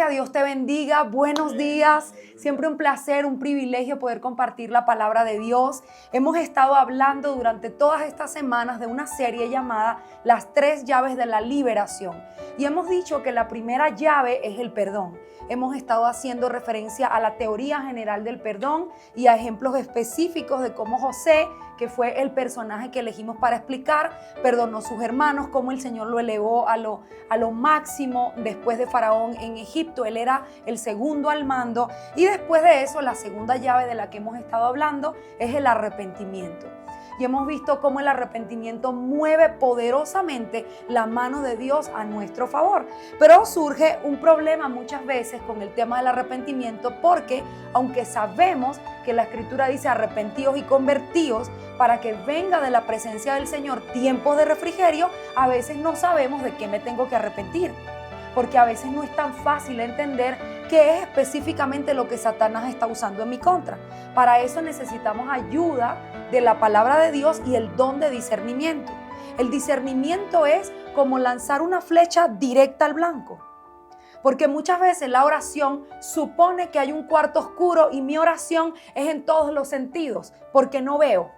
iglesia, Dios te bendiga, buenos días. Siempre un placer, un privilegio poder compartir la palabra de Dios. Hemos estado hablando durante todas estas semanas de una serie llamada Las 3 llaves de la liberación. Y hemos dicho que la primera llave es el perdón. Hemos estado haciendo referencia a la teoría general del perdón y a ejemplos específicos de cómo José, que fue el personaje que elegimos para explicar, perdonó a sus hermanos, cómo el Señor lo elevó a lo máximo después de Faraón en Egipto. Él era el segundo al mando. Y después de eso, la segunda llave de la que hemos estado hablando es el arrepentimiento. Y hemos visto cómo el arrepentimiento mueve poderosamente la mano de Dios a nuestro favor. Pero surge un problema muchas veces con el tema del arrepentimiento, porque aunque sabemos que la Escritura dice arrepentíos y convertíos para que venga de la presencia del Señor tiempos de refrigerio, a veces no sabemos de qué me tengo que arrepentir. Porque a veces no es tan fácil entender qué es específicamente lo que Satanás está usando en mi contra. Para eso necesitamos ayuda de la palabra de Dios y el don de discernimiento. El discernimiento es como lanzar una flecha directa al blanco. Porque muchas veces la oración supone que hay un cuarto oscuro y mi oración es en todos los sentidos, porque no veo.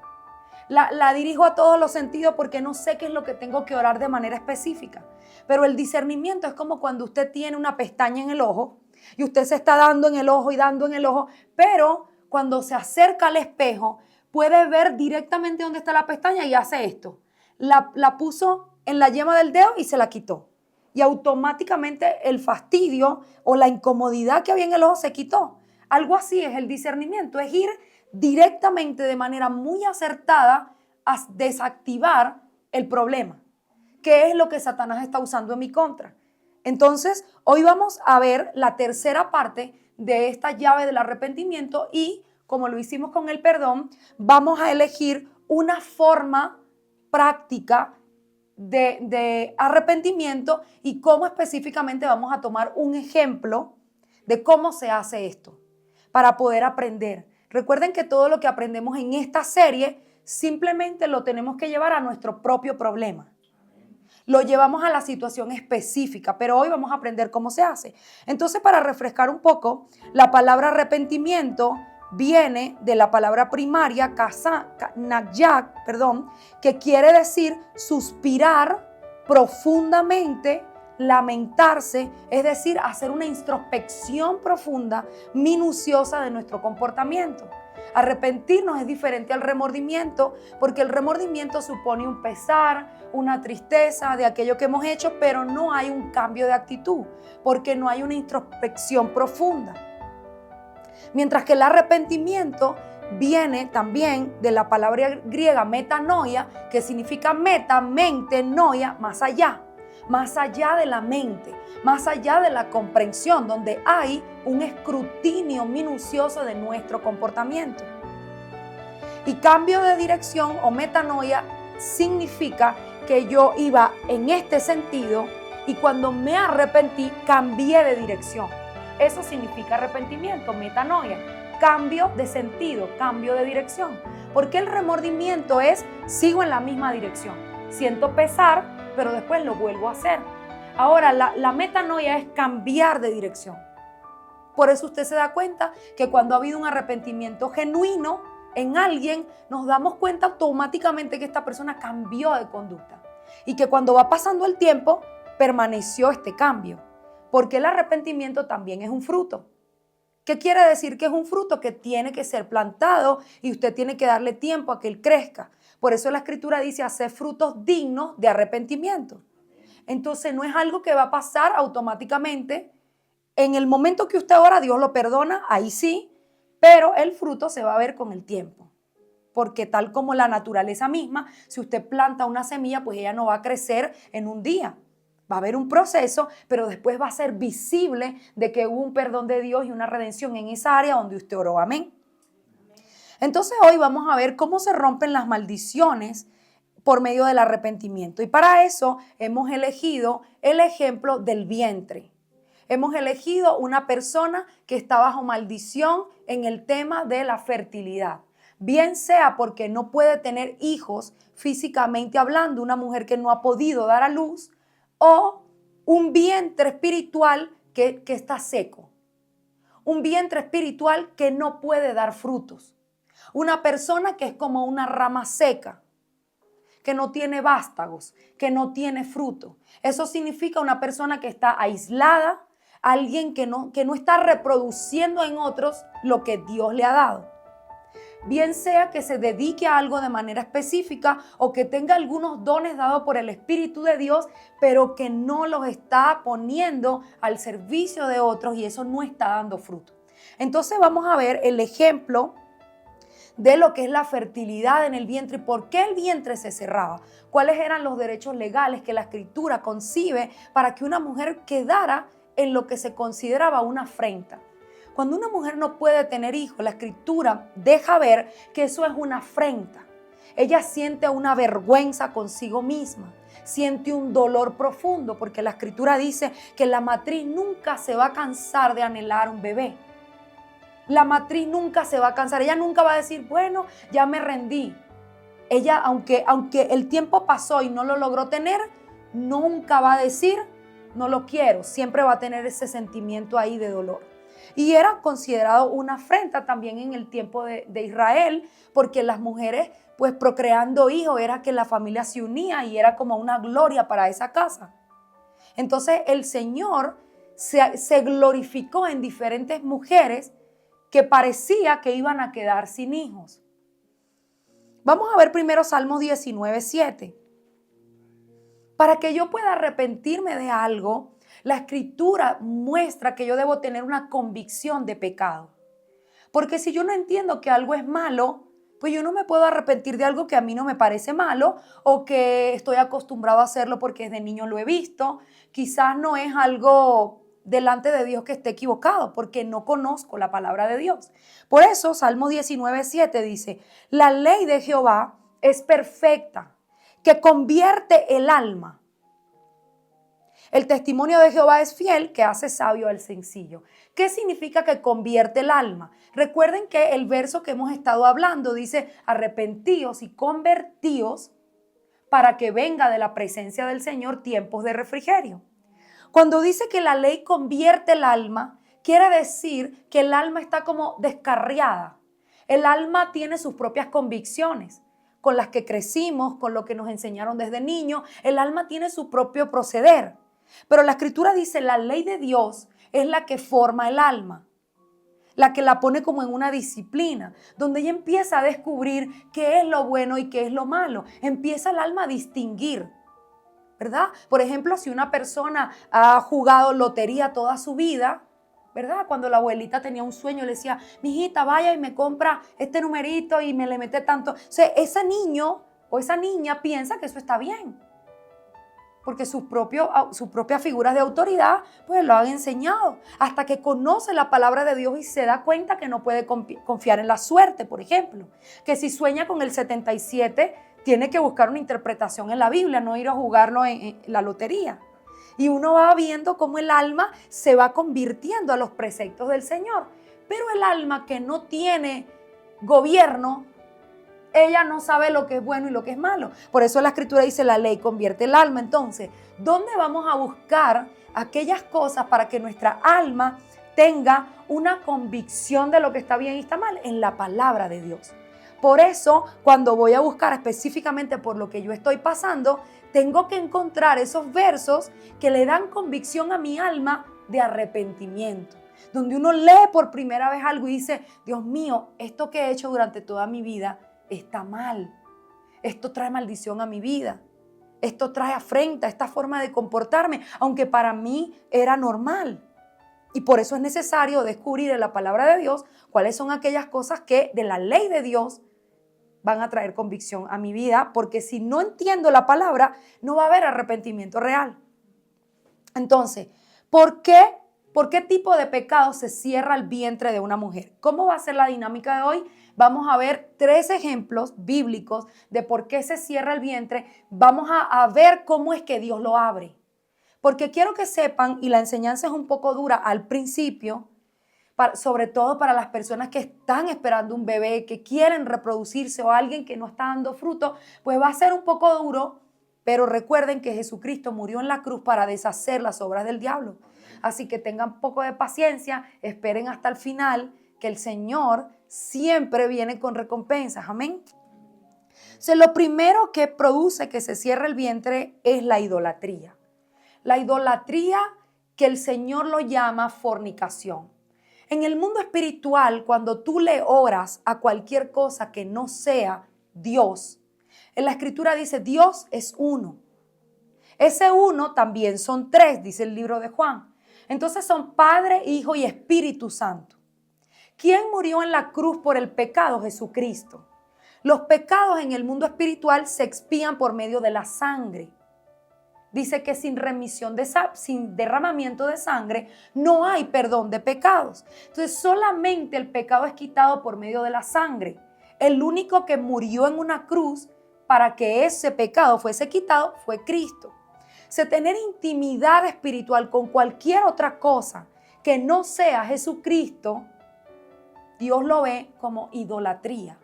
La dirijo a todos los sentidos porque no sé qué es lo que tengo que orar de manera específica. Pero el discernimiento es como cuando usted tiene una pestaña en el ojo y usted se está dando en el ojo y dando en el ojo, pero cuando se acerca al espejo puede ver directamente dónde está la pestaña y hace esto. La puso en la yema del dedo y se la quitó. Y automáticamente el fastidio o la incomodidad que había en el ojo se quitó. Algo así es el discernimiento, es ir directamente de manera muy acertada a desactivar el problema, que es lo que Satanás está usando en mi contra. Entonces, hoy vamos a ver la tercera parte de esta llave del arrepentimiento y, como lo hicimos con el perdón, vamos a elegir una forma práctica de arrepentimiento y cómo específicamente vamos a tomar un ejemplo de cómo se hace esto para poder aprender. Recuerden que todo lo que aprendemos en esta serie simplemente lo tenemos que llevar a nuestro propio problema. Lo llevamos a la situación específica, pero hoy vamos a aprender cómo se hace. Entonces, para refrescar un poco, la palabra arrepentimiento viene de la palabra primaria, que quiere decir suspirar profundamente, lamentarse, es decir, hacer una introspección profunda, minuciosa de nuestro comportamiento. Arrepentirnos es diferente al remordimiento, porque el remordimiento supone un pesar, una tristeza de aquello que hemos hecho, pero no hay un cambio de actitud, porque no hay una introspección profunda. Mientras que el arrepentimiento viene también de la palabra griega metanoia, que significa meta, mente, noia, más allá de la mente, más allá de la comprensión, donde hay un escrutinio minucioso de nuestro comportamiento. Y cambio de dirección o metanoia significa que yo iba en este sentido y cuando me arrepentí cambié de dirección. Eso significa arrepentimiento, metanoia, cambio de sentido, cambio de dirección. Porque el remordimiento es sigo en la misma dirección, siento pesar, pero después lo vuelvo a hacer. Ahora, la metanoia es cambiar de dirección. Por eso usted se da cuenta que cuando ha habido un arrepentimiento genuino en alguien, nos damos cuenta automáticamente que esta persona cambió de conducta. Y que cuando va pasando el tiempo, permaneció este cambio. Porque el arrepentimiento también es un fruto. ¿Qué quiere decir que es un fruto? Que tiene que ser plantado y usted tiene que darle tiempo a que él crezca. Por eso la Escritura dice hacer frutos dignos de arrepentimiento. Entonces no es algo que va a pasar automáticamente. En el momento que usted ora, Dios lo perdona, ahí sí, pero el fruto se va a ver con el tiempo. Porque tal como la naturaleza misma, si usted planta una semilla, pues ella no va a crecer en un día. Va a haber un proceso, pero después va a ser visible de que hubo un perdón de Dios y una redención en esa área donde usted oró. Amén. Entonces hoy vamos a ver cómo se rompen las maldiciones por medio del arrepentimiento. Y para eso hemos elegido el ejemplo del vientre. Hemos elegido una persona que está bajo maldición en el tema de la fertilidad. Bien sea porque no puede tener hijos físicamente hablando, una mujer que no ha podido dar a luz, o un vientre espiritual que está seco. Un vientre espiritual que no puede dar frutos. Una persona que es como una rama seca, que no tiene vástagos, que no tiene fruto. Eso significa una persona que está aislada, alguien que no está reproduciendo en otros lo que Dios le ha dado. Bien sea que se dedique a algo de manera específica o que tenga algunos dones dados por el Espíritu de Dios, pero que no los está poniendo al servicio de otros y eso no está dando fruto. Entonces vamos a ver el ejemplo de lo que es la fertilidad en el vientre y por qué el vientre se cerraba. Cuáles eran los derechos legales que la Escritura concibe para que una mujer quedara en lo que se consideraba una afrenta. Cuando una mujer no puede tener hijos, la Escritura deja ver que eso es una afrenta. Ella siente una vergüenza consigo misma, siente un dolor profundo, porque la Escritura dice que la matriz nunca se va a cansar de anhelar un bebé. La matriz nunca se va a cansar, ella nunca va a decir, bueno, ya me rendí. Ella, aunque el tiempo pasó y no lo logró tener, nunca va a decir, no lo quiero, siempre va a tener ese sentimiento ahí de dolor. Y era considerado una afrenta también en el tiempo de Israel, porque las mujeres, pues procreando hijos, era que la familia se unía y era como una gloria para esa casa. Entonces el Señor se glorificó en diferentes mujeres que parecía que iban a quedar sin hijos. Vamos a ver primero Salmos 19:7. Para que yo pueda arrepentirme de algo, la Escritura muestra que yo debo tener una convicción de pecado. Porque si yo no entiendo que algo es malo, pues yo no me puedo arrepentir de algo que a mí no me parece malo o que estoy acostumbrado a hacerlo porque desde niño lo he visto. Quizás no es algo delante de Dios que esté equivocado porque no conozco la palabra de Dios. Por eso Salmo 19:7 dice, la ley de Jehová es perfecta, que convierte el alma. El testimonio de Jehová es fiel, que hace sabio al sencillo. ¿Qué significa que convierte el alma? Recuerden que el verso que hemos estado hablando dice, arrepentíos y convertíos para que venga de la presencia del Señor tiempos de refrigerio. Cuando dice que la ley convierte el alma, quiere decir que el alma está como descarriada. El alma tiene sus propias convicciones, con las que crecimos, con lo que nos enseñaron desde niños. El alma tiene su propio proceder. Pero la Escritura dice, la ley de Dios es la que forma el alma, la que la pone como en una disciplina, donde ella empieza a descubrir qué es lo bueno y qué es lo malo. Empieza el alma a distinguir, ¿verdad? Por ejemplo, si una persona ha jugado lotería toda su vida, ¿verdad? Cuando la abuelita tenía un sueño, le decía, mijita, vaya y me compra este numerito y me le mete tanto. O sea, ese niño o esa niña piensa que eso está bien, porque sus propias figuras de autoridad pues lo han enseñado, hasta que conoce la palabra de Dios y se da cuenta que no puede confiar en la suerte, por ejemplo, que si sueña con el 77 tiene que buscar una interpretación en la Biblia, no ir a jugarlo en la lotería. Y uno va viendo cómo el alma se va convirtiendo a los preceptos del Señor, pero el alma que no tiene gobierno, ella no sabe lo que es bueno y lo que es malo. Por eso la Escritura dice, la ley convierte el alma. Entonces, ¿dónde vamos a buscar aquellas cosas para que nuestra alma tenga una convicción de lo que está bien y está mal? En la palabra de Dios. Por eso, cuando voy a buscar específicamente por lo que yo estoy pasando, tengo que encontrar esos versos que le dan convicción a mi alma de arrepentimiento. Donde uno lee por primera vez algo y dice, Dios mío, esto que he hecho durante toda mi vida está mal. Esto trae maldición a mi vida. Esto trae afrenta, esta forma de comportarme, aunque para mí era normal. Y por eso es necesario descubrir en la palabra de Dios cuáles son aquellas cosas que de la ley de Dios van a traer convicción a mi vida, porque si no entiendo la palabra, no va a haber arrepentimiento real. Entonces, ¿por qué tipo de pecado se cierra el vientre de una mujer? ¿Cómo va a ser la dinámica de hoy? Vamos a ver 3 ejemplos bíblicos de por qué se cierra el vientre. Vamos a ver cómo es que Dios lo abre. Porque quiero que sepan, y la enseñanza es un poco dura al principio, sobre todo para las personas que están esperando un bebé, que quieren reproducirse o alguien que no está dando fruto, pues va a ser un poco duro, pero recuerden que Jesucristo murió en la cruz para deshacer las obras del diablo. Así que tengan un poco de paciencia, esperen hasta el final, que el Señor siempre viene con recompensas. Amén. Lo primero que produce que se cierre el vientre es la idolatría. La idolatría que el Señor lo llama fornicación. En el mundo espiritual, cuando tú le oras a cualquier cosa que no sea Dios, en la Escritura dice Dios es uno. Ese uno también son tres, dice el libro de Juan. Entonces son Padre, Hijo y Espíritu Santo. ¿Quién murió en la cruz por el pecado? Jesucristo. Los pecados en el mundo espiritual se expían por medio de la sangre. Dice que sin sin derramamiento de sangre no hay perdón de pecados. Entonces solamente el pecado es quitado por medio de la sangre. El único que murió en una cruz para que ese pecado fuese quitado fue Cristo. Tener intimidad espiritual con cualquier otra cosa que no sea Jesucristo, Dios lo ve como idolatría.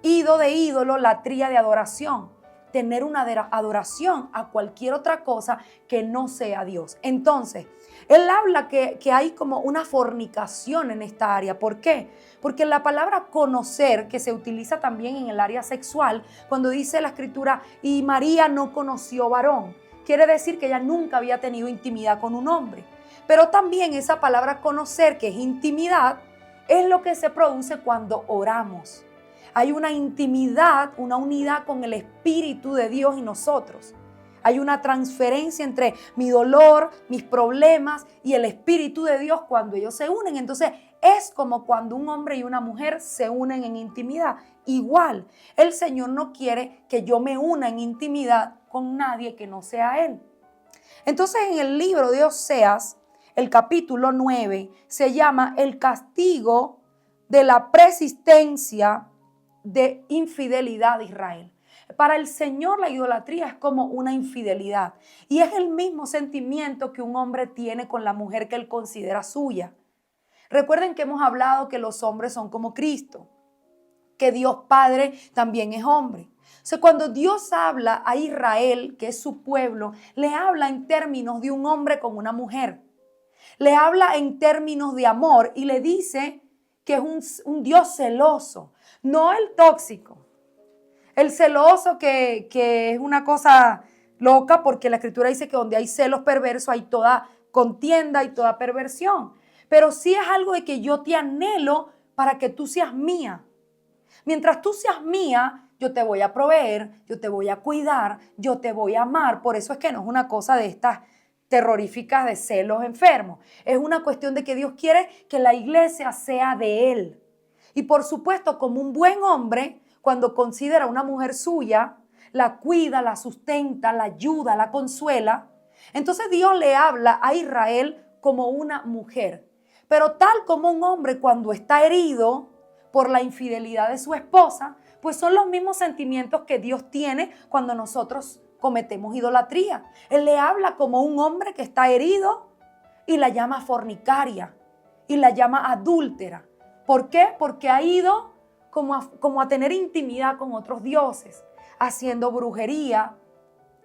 Ido de ídolo, latría de adoración. Tener una adoración a cualquier otra cosa que no sea Dios. Entonces, él habla que hay como una fornicación en esta área. ¿Por qué? Porque la palabra conocer, que se utiliza también en el área sexual, cuando dice la Escritura, y María no conoció varón, quiere decir que ella nunca había tenido intimidad con un hombre. Pero también esa palabra conocer, que es intimidad, es lo que se produce cuando oramos. Hay una intimidad, una unidad con el Espíritu de Dios y nosotros. Hay una transferencia entre mi dolor, mis problemas y el Espíritu de Dios cuando ellos se unen. Entonces es como cuando un hombre y una mujer se unen en intimidad. Igual, el Señor no quiere que yo me una en intimidad con nadie que no sea Él. Entonces en el libro de Oseas, el capítulo 9, se llama el castigo de la persistencia de infidelidad de Israel. Para el Señor la idolatría es como una infidelidad y es el mismo sentimiento que un hombre tiene con la mujer que él considera suya. Recuerden que hemos hablado que los hombres son como Cristo, que Dios Padre también es hombre. O sea, cuando Dios habla a Israel, que es su pueblo, le habla en términos de un hombre con una mujer. Le habla en términos de amor y le dice que es un Dios celoso, no el tóxico. El celoso que es una cosa loca, porque la Escritura dice que donde hay celos perversos hay toda contienda y toda perversión. Pero sí es algo de que yo te anhelo para que tú seas mía. Mientras tú seas mía, yo te voy a proveer, yo te voy a cuidar, yo te voy a amar. Por eso es que no es una cosa de estas terroríficas de celos enfermos. Es una cuestión de que Dios quiere que la iglesia sea de Él. Y por supuesto, como un buen hombre, cuando considera a una mujer suya, la cuida, la sustenta, la ayuda, la consuela. Entonces Dios le habla a Israel como una mujer. Pero tal como un hombre cuando está herido por la infidelidad de su esposa, pues son los mismos sentimientos que Dios tiene cuando nosotros cometemos idolatría. Él le habla como un hombre que está herido y la llama fornicaria y la llama adúltera. ¿Por qué? Porque ha ido como a tener intimidad con otros dioses, haciendo brujería,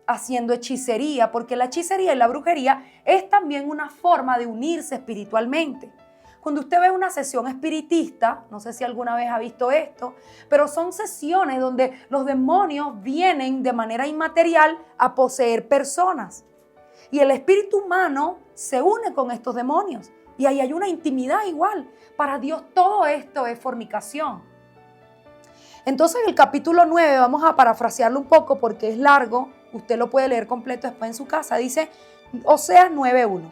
haciendo hechicería, porque la hechicería y la brujería es también una forma de unirse espiritualmente. Cuando usted ve una sesión espiritista, no sé si alguna vez ha visto esto, pero son sesiones donde los demonios vienen de manera inmaterial a poseer personas. Y el espíritu humano se une con estos demonios. Y ahí hay una intimidad igual. Para Dios todo esto es fornicación. Entonces en el capítulo 9, vamos a parafrasearlo un poco porque es largo. Usted lo puede leer completo después en su casa. Dice Oseas 9:1.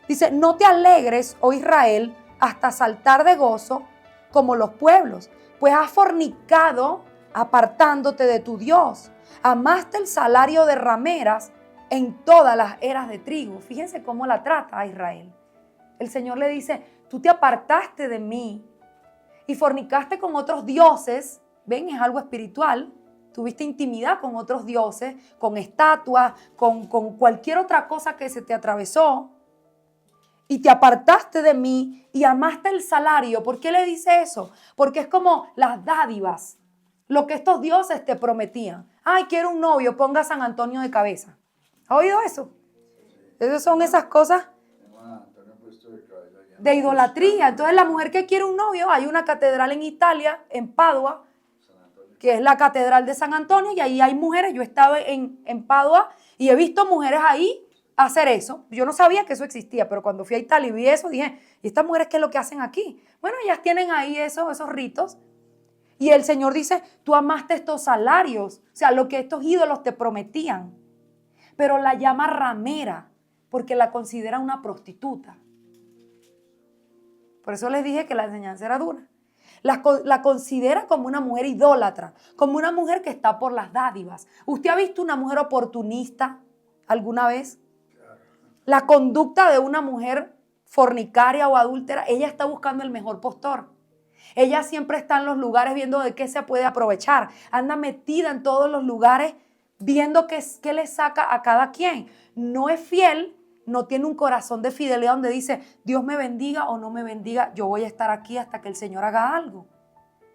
Dice, no te alegres, oh Israel, hasta saltar de gozo como los pueblos, pues has fornicado apartándote de tu Dios. Amaste el salario de rameras en todas las eras de trigo. Fíjense cómo la trata a Israel. El Señor le dice, tú te apartaste de mí y fornicaste con otros dioses. Ven, es algo espiritual. Tuviste intimidad con otros dioses, con estatuas, con cualquier otra cosa que se te atravesó. Y te apartaste de mí y amaste el salario. ¿Por qué le dice eso? Porque es como las dádivas, lo que estos dioses te prometían. Ay, quiero un novio, ponga a San Antonio de cabeza. ¿Ha oído eso? Esas son esas cosas de idolatría. Entonces la mujer que quiere un novio, hay una catedral en Italia, en Padua, que es la catedral de San Antonio, y ahí hay mujeres. Yo he estado en Padua y he visto mujeres ahí hacer eso. Yo no sabía que eso existía, pero cuando fui a Italia y vi eso, dije, ¿y estas mujeres qué es lo que hacen aquí? Bueno, ellas tienen ahí esos ritos. Y el Señor dice, tú amaste estos salarios, o sea, lo que estos ídolos te prometían. Pero la llama ramera, porque la considera una prostituta. Por eso les dije que la enseñanza era dura. La considera como una mujer idólatra, como una mujer que está por las dádivas. ¿Usted ha visto una mujer oportunista alguna vez? La conducta de una mujer fornicaria o adúltera, ella está buscando el mejor postor. Ella siempre está en los lugares viendo de qué se puede aprovechar. Anda metida en todos los lugares viendo qué le saca a cada quien. No es fiel, no tiene un corazón de fidelidad donde dice, Dios me bendiga o no me bendiga, yo voy a estar aquí hasta que el Señor haga algo.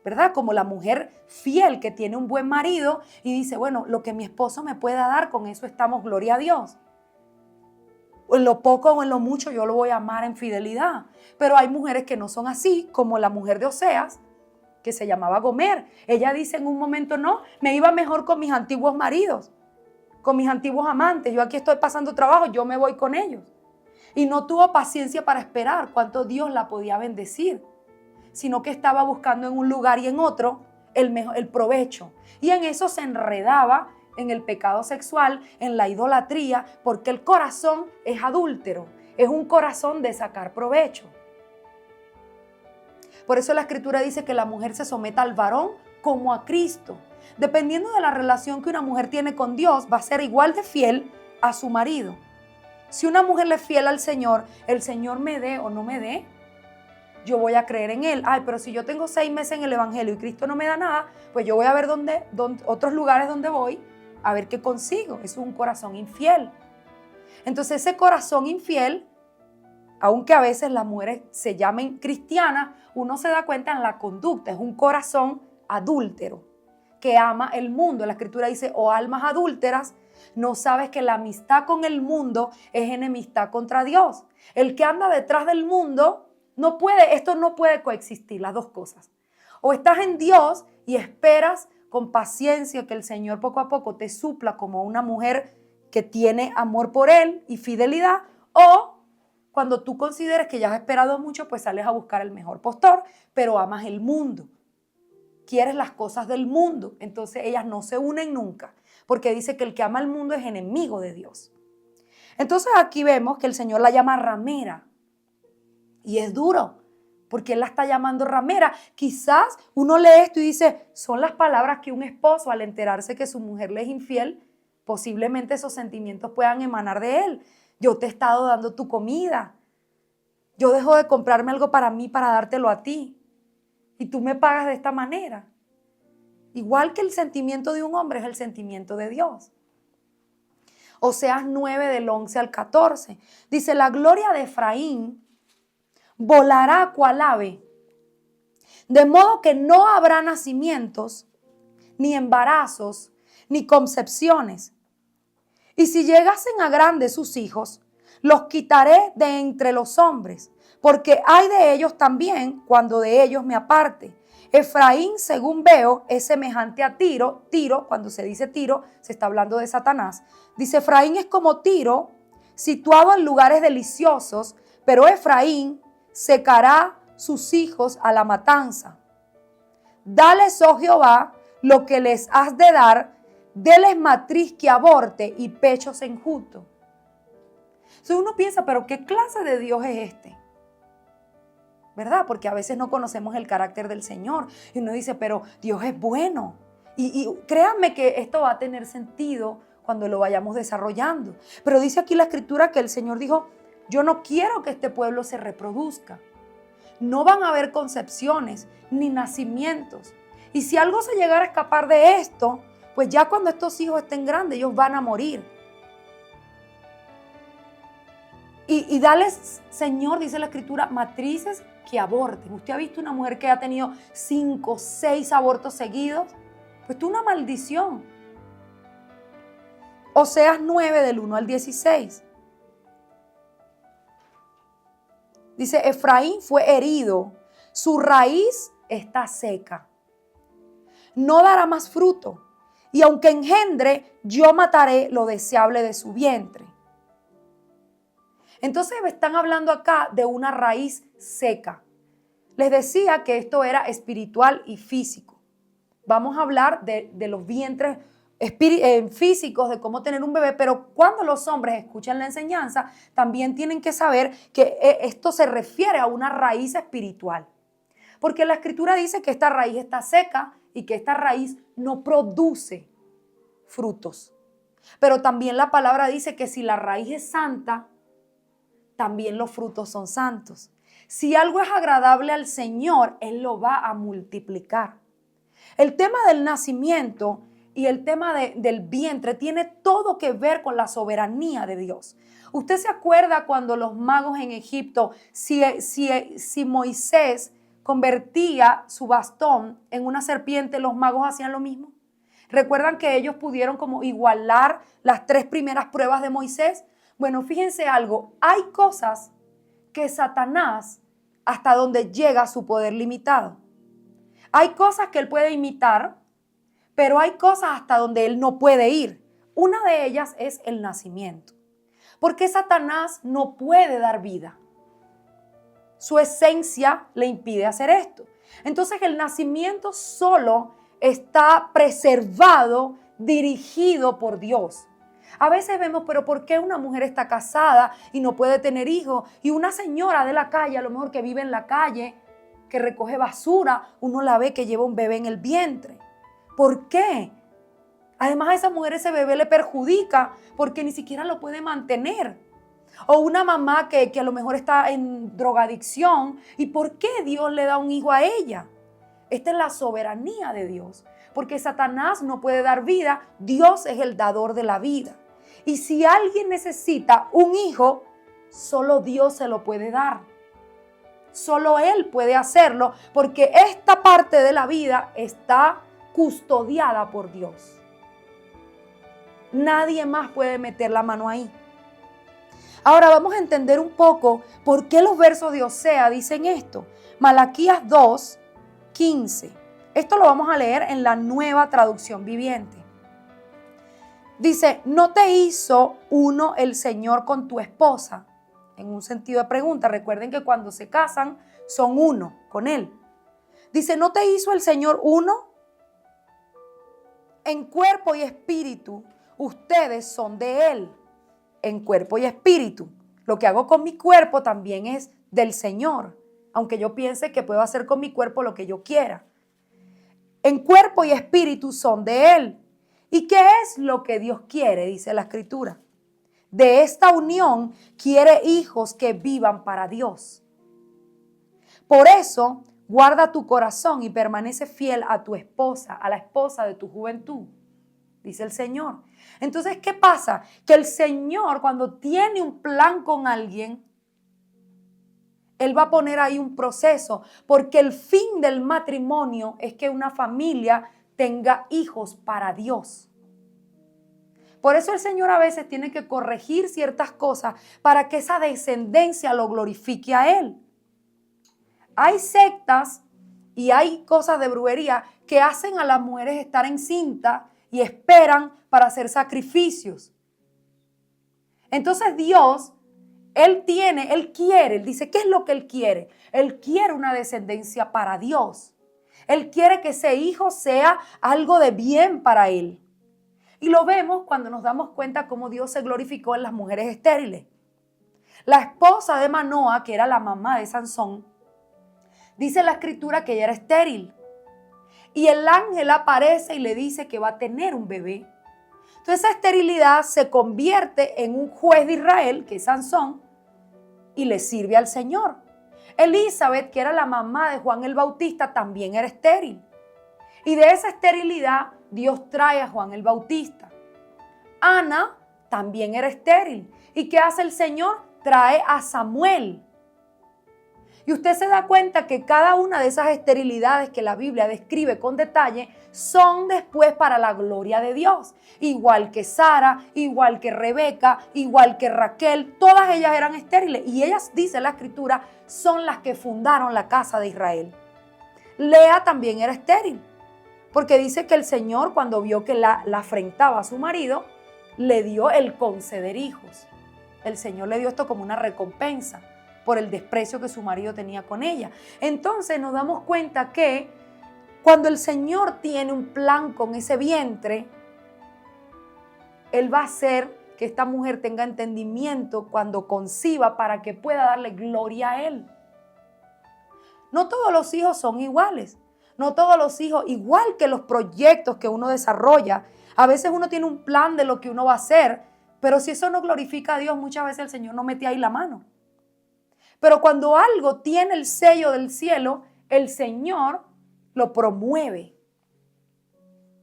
¿Verdad? Como la mujer fiel que tiene un buen marido y dice, bueno, lo que mi esposo me pueda dar, con eso estamos, gloria a Dios. O en lo poco o en lo mucho yo lo voy a amar en fidelidad. Pero hay mujeres que no son así, como la mujer de Oseas, que se llamaba Gomer. Ella dice en un momento, no, me iba mejor con mis antiguos maridos, con mis antiguos amantes. Yo aquí estoy pasando trabajo, yo me voy con ellos. Y no tuvo paciencia para esperar cuánto Dios la podía bendecir, sino que estaba buscando en un lugar y en otro el provecho. Y en eso se enredaba en el pecado sexual, en la idolatría, porque el corazón es adúltero, es un corazón de sacar provecho. Por eso la Escritura dice que la mujer se someta al varón como a Cristo. Dependiendo de la relación que una mujer tiene con Dios, va a ser igual de fiel a su marido. Si una mujer le es fiel al Señor, el Señor me dé o no me dé, yo voy a creer en Él. Ay, pero si yo tengo 6 meses en el Evangelio y Cristo no me da nada, pues yo voy a ver otros lugares donde voy, a ver qué consigo. Eso es un corazón infiel. Entonces ese corazón infiel, aunque a veces las mujeres se llamen cristianas, uno se da cuenta en la conducta. Es un corazón adúltero que ama el mundo. La Escritura dice, oh almas adúlteras, ¿no sabes que la amistad con el mundo es enemistad contra Dios? El que anda detrás del mundo esto no puede coexistir, las dos cosas. O estás en Dios y esperas con paciencia que el Señor poco a poco te supla como una mujer que tiene amor por Él y fidelidad, o cuando tú consideres que ya has esperado mucho, pues sales a buscar el mejor postor, pero amas el mundo. Quieres las cosas del mundo, entonces ellas no se unen nunca, porque dice que el que ama el mundo es enemigo de Dios. Entonces aquí vemos que el Señor la llama ramera, y es duro, porque Él la está llamando ramera. Quizás uno lee esto y dice, son las palabras que un esposo, al enterarse que su mujer le es infiel, posiblemente esos sentimientos puedan emanar de él. Yo te he estado dando tu comida, yo dejo de comprarme algo para mí para dártelo a ti, y tú me pagas de esta manera. Igual que el sentimiento de un hombre es el sentimiento de Dios. Oseas 9 del 11 al 14. Dice, la gloria de Efraín volará cual ave, de modo que no habrá nacimientos, ni embarazos, ni concepciones. Y si llegasen a grandes sus hijos, los quitaré de entre los hombres, porque hay de ellos también cuando de ellos me aparte. Efraín, según veo, es semejante a Tiro. Tiro, cuando se dice Tiro, se está hablando de Satanás. Dice, Efraín es como Tiro, situado en lugares deliciosos, pero Efraín secará sus hijos a la matanza. Dales, oh Jehová, lo que les has de dar, déles matriz que aborte y pechos enjutos. Entonces uno piensa, pero ¿qué clase de Dios es este? ¿Verdad? Porque a veces no conocemos el carácter del Señor. Y uno dice, pero Dios es bueno. Y créanme que esto va a tener sentido cuando lo vayamos desarrollando. Pero dice aquí la Escritura que el Señor dijo, yo no quiero que este pueblo se reproduzca. No van a haber concepciones ni nacimientos. Y si algo se llegara a escapar de esto, pues ya cuando estos hijos estén grandes, ellos van a morir. Y dales, Señor, dice la Escritura, matrices que aborten. ¿Usted ha visto una mujer que ha tenido 5, 6 abortos seguidos? Pues es una maldición. Oseas 9 del 1 al 16. Dice, Efraín fue herido, su raíz está seca. No dará más fruto. Y aunque engendre, yo mataré lo deseable de su vientre. Entonces están hablando acá de una raíz seca. Les decía que esto era espiritual y físico. Vamos a hablar de los vientres físicos, de cómo tener un bebé, pero cuando los hombres escuchan la enseñanza, también tienen que saber que esto se refiere a una raíz espiritual. Porque la Escritura dice que esta raíz está seca y que esta raíz no produce frutos. Pero también la palabra dice que si la raíz es santa, también los frutos son santos. Si algo es agradable al Señor, Él lo va a multiplicar. El tema del nacimiento y el tema del vientre tiene todo que ver con la soberanía de Dios. ¿Usted se acuerda cuando los magos en Egipto, si Moisés convertía su bastón en una serpiente, los magos hacían lo mismo? ¿Recuerdan que ellos pudieron como igualar las 3 primeras pruebas de Moisés? Bueno, fíjense algo, hay cosas que Satanás, hasta donde llega su poder limitado. Hay cosas que él puede imitar, pero hay cosas hasta donde él no puede ir. Una de ellas es el nacimiento. Porque Satanás no puede dar vida. Su esencia le impide hacer esto. Entonces el nacimiento solo está preservado, dirigido por Dios. A veces vemos, pero ¿por qué una mujer está casada y no puede tener hijos? Y una señora de la calle, a lo mejor que vive en la calle, que recoge basura, uno la ve que lleva un bebé en el vientre. ¿Por qué? Además a esa mujer ese bebé le perjudica porque ni siquiera lo puede mantener. O una mamá que a lo mejor está en drogadicción. ¿Y por qué Dios le da un hijo a ella? Esta es la soberanía de Dios. Porque Satanás no puede dar vida, Dios es el dador de la vida. Y si alguien necesita un hijo, solo Dios se lo puede dar. Solo Él puede hacerlo porque esta parte de la vida está custodiada por Dios. Nadie más puede meter la mano ahí. Ahora vamos a entender un poco por qué los versos de Osea dicen esto. Malaquías 2:15. Esto lo vamos a leer en la Nueva Traducción Viviente. Dice, ¿no te hizo uno el Señor con tu esposa? En un sentido de pregunta, recuerden que cuando se casan son uno con Él. Dice, ¿no te hizo el Señor uno? En cuerpo y espíritu, ustedes son de Él. En cuerpo y espíritu. Lo que hago con mi cuerpo también es del Señor, aunque yo piense que puedo hacer con mi cuerpo lo que yo quiera. En cuerpo y espíritu son de Él. ¿Y qué es lo que Dios quiere? Dice la Escritura. De esta unión quiere hijos que vivan para Dios. Por eso, guarda tu corazón y permanece fiel a tu esposa, a la esposa de tu juventud, dice el Señor. Entonces, ¿qué pasa? Que el Señor, cuando tiene un plan con alguien, Él va a poner ahí un proceso, porque el fin del matrimonio es que una familia tenga hijos para Dios. Por eso el Señor a veces tiene que corregir ciertas cosas para que esa descendencia lo glorifique a Él. Hay sectas y hay cosas de brujería que hacen a las mujeres estar encinta y esperan para hacer sacrificios. Entonces Dios, Él quiere, Él dice, ¿qué es lo que Él quiere? Él quiere una descendencia para Dios. Él quiere que ese hijo sea algo de bien para Él. Y lo vemos cuando nos damos cuenta cómo Dios se glorificó en las mujeres estériles. La esposa de Manoa, que era la mamá de Sansón, dice la Escritura que ella era estéril. Y el ángel aparece y le dice que va a tener un bebé. Entonces esa esterilidad se convierte en un juez de Israel, que es Sansón, y le sirve al Señor. Elizabeth, que era la mamá de Juan el Bautista, también era estéril. Y de esa esterilidad Dios trae a Juan el Bautista. Ana también era estéril. ¿Y qué hace el Señor? Trae a Samuel. Y usted se da cuenta que cada una de esas esterilidades que la Biblia describe con detalle son después para la gloria de Dios. Igual que Sara, igual que Rebeca, igual que Raquel, todas ellas eran estériles. Y ellas, dice la Escritura, son las que fundaron la casa de Israel. Lea también era estéril, porque dice que el Señor, cuando vio que la afrentaba a su marido, le dio el conceder hijos. El Señor le dio esto como una recompensa por el desprecio que su marido tenía con ella. Entonces nos damos cuenta que cuando el Señor tiene un plan con ese vientre, Él va a hacer que esta mujer tenga entendimiento cuando conciba para que pueda darle gloria a Él. No todos los hijos son iguales. No todos los hijos, igual que los proyectos que uno desarrolla, a veces uno tiene un plan de lo que uno va a hacer, pero si eso no glorifica a Dios, muchas veces el Señor no mete ahí la mano. Pero cuando algo tiene el sello del cielo, el Señor lo promueve,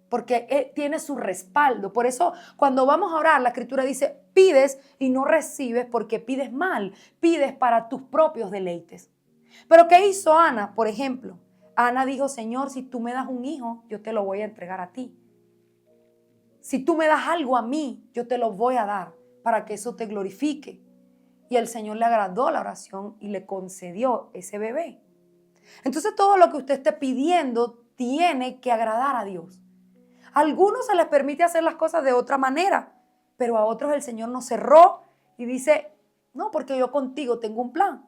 porque Él tiene su respaldo. Por eso cuando vamos a orar, la Escritura dice, pides y no recibes porque pides mal, pides para tus propios deleites. Pero ¿qué hizo Ana, por ejemplo? Ana dijo, Señor, si tú me das un hijo, yo te lo voy a entregar a ti. Si tú me das algo a mí, yo te lo voy a dar para que eso te glorifique. Y el Señor le agradó la oración y le concedió ese bebé. Entonces todo lo que usted esté pidiendo tiene que agradar a Dios. A algunos se les permite hacer las cosas de otra manera, pero a otros el Señor nos cerró y dice, no, porque yo contigo tengo un plan.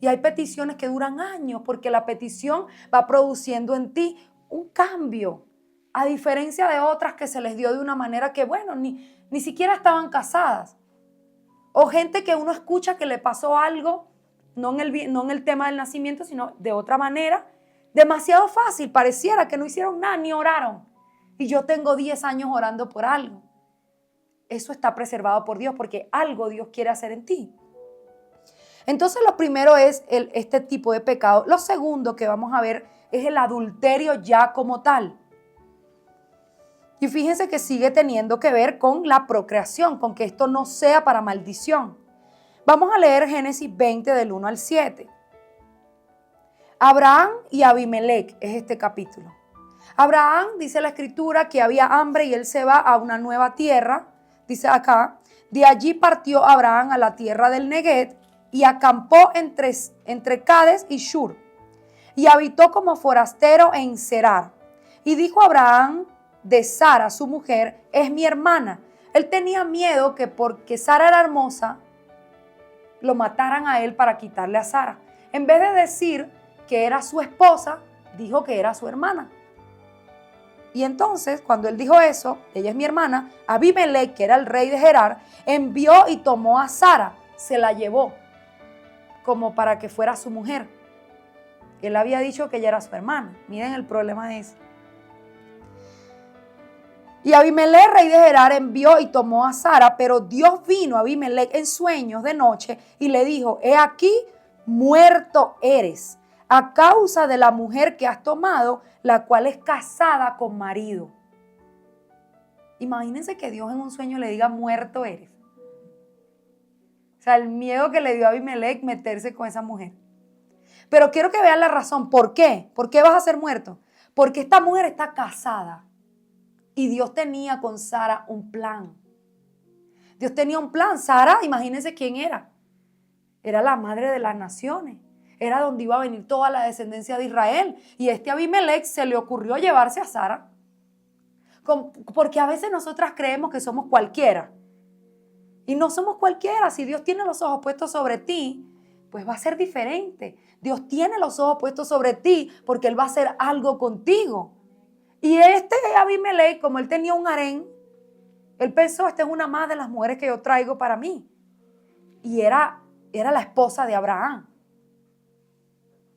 Y hay peticiones que duran años porque la petición va produciendo en ti un cambio. A diferencia de otras que se les dio de una manera que, bueno, ni siquiera estaban casadas. O gente que uno escucha que le pasó algo, no en el tema del nacimiento, sino de otra manera, demasiado fácil, pareciera que no hicieron nada ni oraron. Y yo tengo 10 años orando por algo. Eso está preservado por Dios porque algo Dios quiere hacer en ti. Entonces lo primero es este tipo de pecado. Lo segundo que vamos a ver es el adulterio ya como tal. Y fíjense que sigue teniendo que ver con la procreación, con que esto no sea para maldición. Vamos a leer Génesis 20 del 1 al 7. Abraham y Abimelec es este capítulo. Abraham, dice la Escritura, que había hambre y él se va a una nueva tierra. Dice acá, de allí partió Abraham a la tierra del Neguev y acampó entre Cades y Shur. Y habitó como forastero en Serar. Y dijo Abraham de Sara, su mujer, es mi hermana. Él tenía miedo que porque Sara era hermosa, lo mataran a él para quitarle a Sara. En vez de decir que era su esposa, dijo que era su hermana. Y entonces, cuando él dijo eso, ella es mi hermana, Abimelec, que era el rey de Gerar, envió y tomó a Sara, se la llevó como para que fuera su mujer. Él había dicho que ella era su hermana. Miren el problema de eso. Y Abimelec, rey de Gerar, envió y tomó a Sara, pero Dios vino a Abimelec en sueños de noche y le dijo, he aquí, muerto eres, a causa de la mujer que has tomado, la cual es casada con marido. Imagínense que Dios en un sueño le diga, muerto eres. O sea, el miedo que le dio a Abimelec meterse con esa mujer. Pero quiero que vean la razón. ¿Por qué? ¿Por qué vas a ser muerto? Porque esta mujer está casada. Y Dios tenía con Sara un plan. Dios tenía un plan. Sara, imagínense quién era. Era la madre de las naciones. Era donde iba a venir toda la descendencia de Israel. Y este Abimelec se le ocurrió llevarse a Sara. Porque a veces nosotras creemos que somos cualquiera. Y no somos cualquiera. Si Dios tiene los ojos puestos sobre ti, pues va a ser diferente. Dios tiene los ojos puestos sobre ti porque Él va a hacer algo contigo. Y este Abimelec, como él tenía un harén, él pensó, esta es una más de las mujeres que yo traigo para mí. Y era la esposa de Abraham,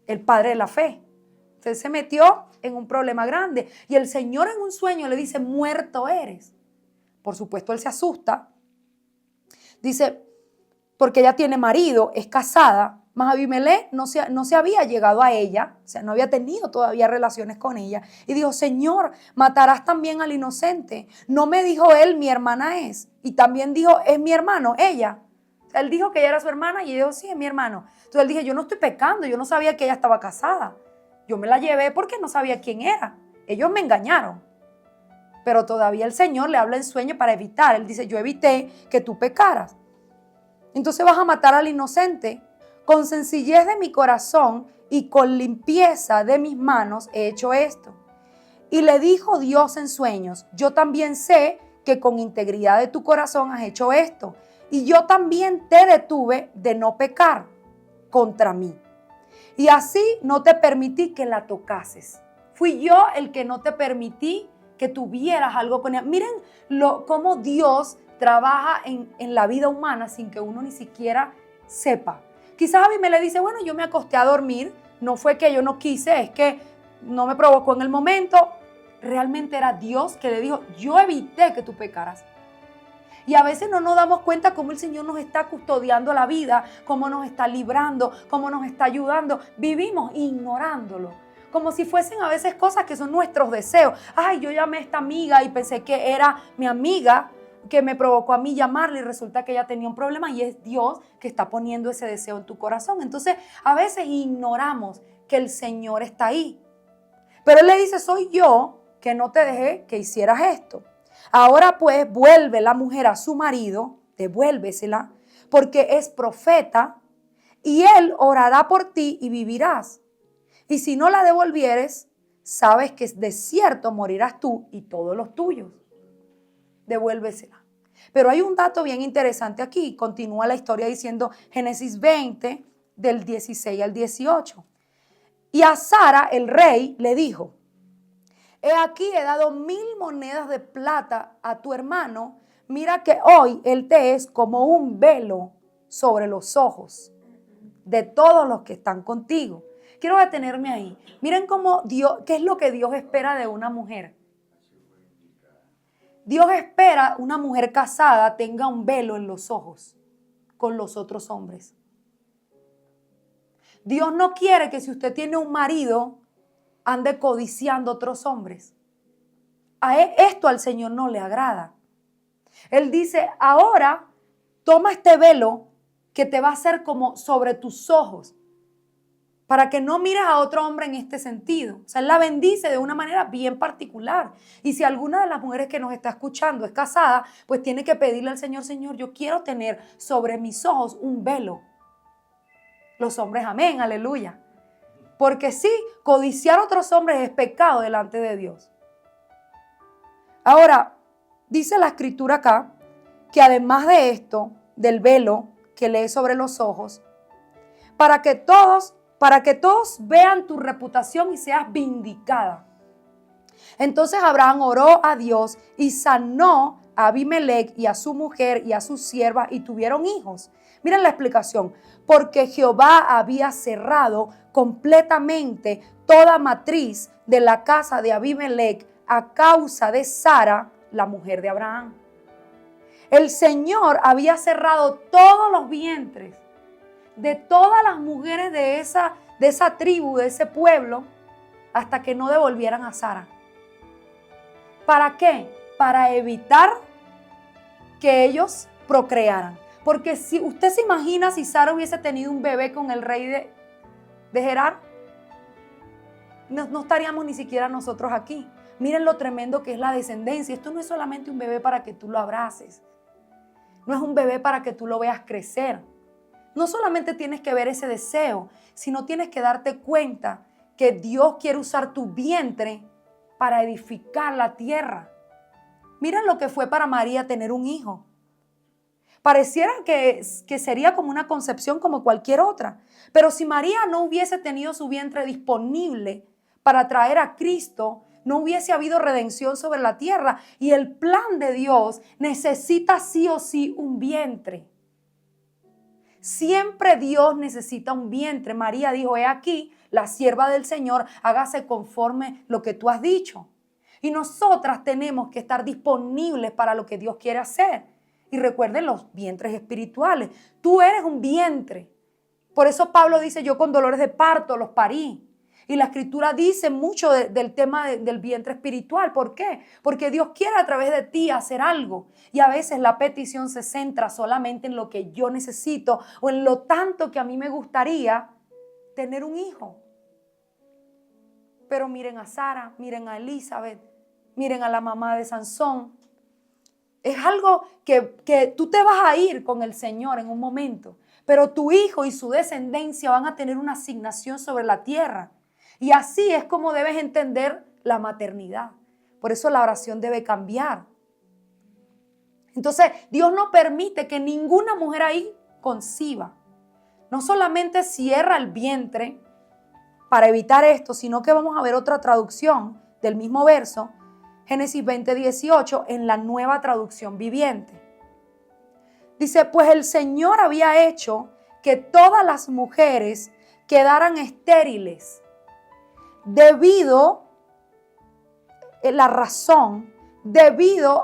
el padre de la fe. Entonces se metió en un problema grande. Y el Señor en un sueño le dice, muerto eres. Por supuesto, él se asusta. Dice, porque ella tiene marido, es casada. Mas Abimelec no se había llegado a ella, o sea, no había tenido todavía relaciones con ella. Y dijo, Señor, matarás también al inocente. No me dijo él, mi hermana es. Y también dijo, es mi hermano, ella. O Él dijo que ella era su hermana y ella dijo, sí, es mi hermano. Entonces él dije, yo no estoy pecando, yo no sabía que ella estaba casada. Yo me la llevé porque no sabía quién era. Ellos me engañaron. Pero todavía el Señor le habla en sueño para evitar. Él dice, yo evité que tú pecaras. Entonces vas a matar al inocente. Con sencillez de mi corazón y con limpieza de mis manos he hecho esto. Y le dijo Dios en sueños, yo también sé que con integridad de tu corazón has hecho esto. Y yo también te detuve de no pecar contra mí. Y así no te permití que la tocases. Fui yo el que no te permití que tuvieras algo con ella. Miren cómo Dios trabaja en la vida humana sin que uno ni siquiera sepa. Quizás Abimele le dice, bueno, yo me acosté a dormir, no fue que yo no quise, es que no me provocó en el momento. Realmente era Dios que le dijo, yo evité que tú pecaras. Y a veces no nos damos cuenta cómo el Señor nos está custodiando la vida, cómo nos está librando, cómo nos está ayudando. Vivimos ignorándolo, como si fuesen a veces cosas que son nuestros deseos. Ay, yo llamé a esta amiga y pensé que era mi amiga que me provocó a mí llamarle y resulta que ella tenía un problema y es Dios que está poniendo ese deseo en tu corazón. Entonces, a veces ignoramos que el Señor está ahí. Pero Él le dice, soy yo que no te dejé que hicieras esto. Ahora pues vuelve la mujer a su marido, devuélvesela, porque es profeta y él orará por ti y vivirás. Y si no la devolvieres, sabes que de cierto morirás tú y todos los tuyos. Devuélvesela. Pero hay un dato bien interesante aquí. Continúa la historia diciendo Génesis 20 del 16 al 18. Y a Sara, el rey, le dijo, he aquí he dado 1000 monedas de plata a tu hermano. Mira que hoy él te es como un velo sobre los ojos de todos los que están contigo. Quiero detenerme ahí. Miren cómo Dios, qué es lo que Dios espera de una mujer. Dios espera una mujer casada tenga un velo en los ojos con los otros hombres. Dios no quiere que si usted tiene un marido ande codiciando a otros hombres. Esto al Señor no le agrada. Él dice, ahora toma este velo que te va a hacer como sobre tus ojos para que no mires a otro hombre en este sentido. O sea, Él la bendice de una manera bien particular. Y si alguna de las mujeres que nos está escuchando es casada, pues tiene que pedirle al Señor, Señor, yo quiero tener sobre mis ojos un velo. Los hombres, amén, aleluya. Porque sí, codiciar a otros hombres es pecado delante de Dios. Ahora, dice la escritura acá que además de esto, del velo que lee sobre los ojos, para que todos vean tu reputación y seas vindicada. Entonces Abraham oró a Dios y sanó a Abimelech y a su mujer y a sus siervas y tuvieron hijos. Miren la explicación. Porque Jehová había cerrado completamente toda matriz de la casa de Abimelech a causa de Sara, la mujer de Abraham. El Señor había cerrado todos los vientres de todas las mujeres de esa tribu, de ese pueblo, hasta que no devolvieran a Sara. ¿Para qué? Para evitar que ellos procrearan. Porque si usted se imagina si Sara hubiese tenido un bebé con el rey de Gerar, no estaríamos ni siquiera nosotros aquí. Miren lo tremendo que es la descendencia. Esto no es solamente un bebé para que tú lo abraces. No es un bebé para que tú lo veas crecer. No solamente tienes que ver ese deseo, sino tienes que darte cuenta que Dios quiere usar tu vientre para edificar la tierra. Miren lo que fue para María tener un hijo. Pareciera que sería como una concepción como cualquier otra. Pero si María no hubiese tenido su vientre disponible para traer a Cristo, no hubiese habido redención sobre la tierra. Y el plan de Dios necesita sí o sí un vientre. Siempre Dios necesita un vientre. María dijo, he aquí, la sierva del Señor, hágase conforme lo que tú has dicho. Y nosotras tenemos que estar disponibles para lo que Dios quiere hacer. Y recuerden los vientres espirituales. Tú eres un vientre. Por eso Pablo dice, yo con dolores de parto los parí. Y la escritura dice mucho del tema del vientre espiritual. ¿Por qué? Porque Dios quiere a través de ti hacer algo. Y a veces la petición se centra solamente en lo que yo necesito o en lo tanto que a mí me gustaría tener un hijo. Pero miren a Sara, miren a Elizabeth, miren a la mamá de Sansón. Es algo que tú te vas a ir con el Señor en un momento. Pero tu hijo y su descendencia van a tener una asignación sobre la tierra. Y así es como debes entender la maternidad. Por eso la oración debe cambiar. Entonces, Dios no permite que ninguna mujer ahí conciba. No solamente cierra el vientre para evitar esto, sino que vamos a ver otra traducción del mismo verso, Génesis 20:18, en la Nueva Traducción Viviente. Dice, pues el Señor había hecho que todas las mujeres quedaran estériles debido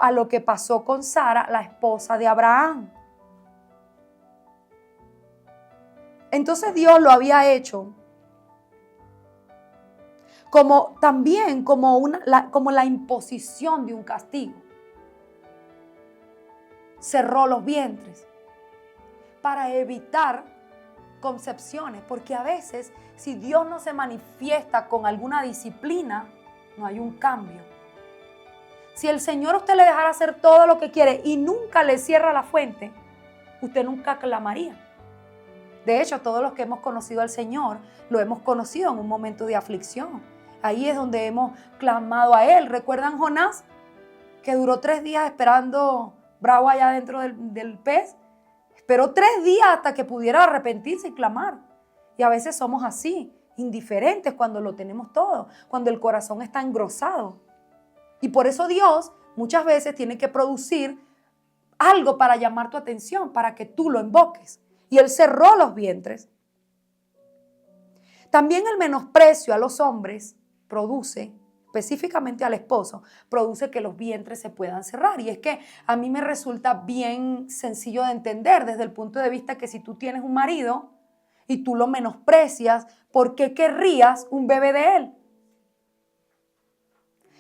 a lo que pasó con Sara, la esposa de Abraham. Entonces Dios lo había hecho como la imposición de un castigo. Cerró los vientres para evitar concepciones, porque a veces si Dios no se manifiesta con alguna disciplina, no hay un cambio. Si el Señor a usted le dejara hacer todo lo que quiere y nunca le cierra la fuente, usted nunca clamaría. De hecho, todos los que hemos conocido al Señor, lo hemos conocido en un momento de aflicción. Ahí es donde hemos clamado a Él. ¿Recuerdan Jonás? Que duró 3 días esperando bravo allá dentro del pez. Esperó 3 días hasta que pudiera arrepentirse y clamar. Y a veces somos así, indiferentes cuando lo tenemos todo, cuando el corazón está engrosado. Y por eso Dios muchas veces tiene que producir algo para llamar tu atención, para que tú lo invoques. Y Él cerró los vientres. También el menosprecio a los hombres produce, específicamente al esposo, produce que los vientres se puedan cerrar. Y es que a mí me resulta bien sencillo de entender desde el punto de vista que si tú tienes un marido y tú lo menosprecias, ¿por qué querrías un bebé de él?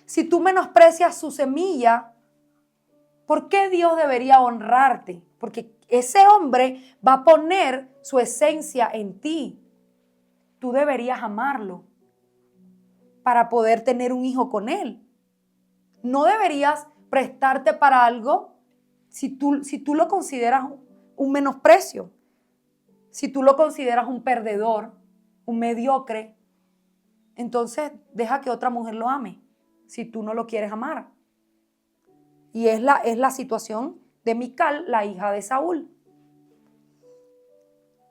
Si tú menosprecias su semilla, ¿por qué Dios debería honrarte? Porque ese hombre va a poner su esencia en ti. Tú deberías amarlo para poder tener un hijo con él. No deberías prestarte para algo si tú lo consideras un menosprecio, si tú lo consideras un perdedor, un mediocre. Entonces deja que otra mujer lo ame si tú no lo quieres amar. Y es la situación de Mical, la hija de Saúl.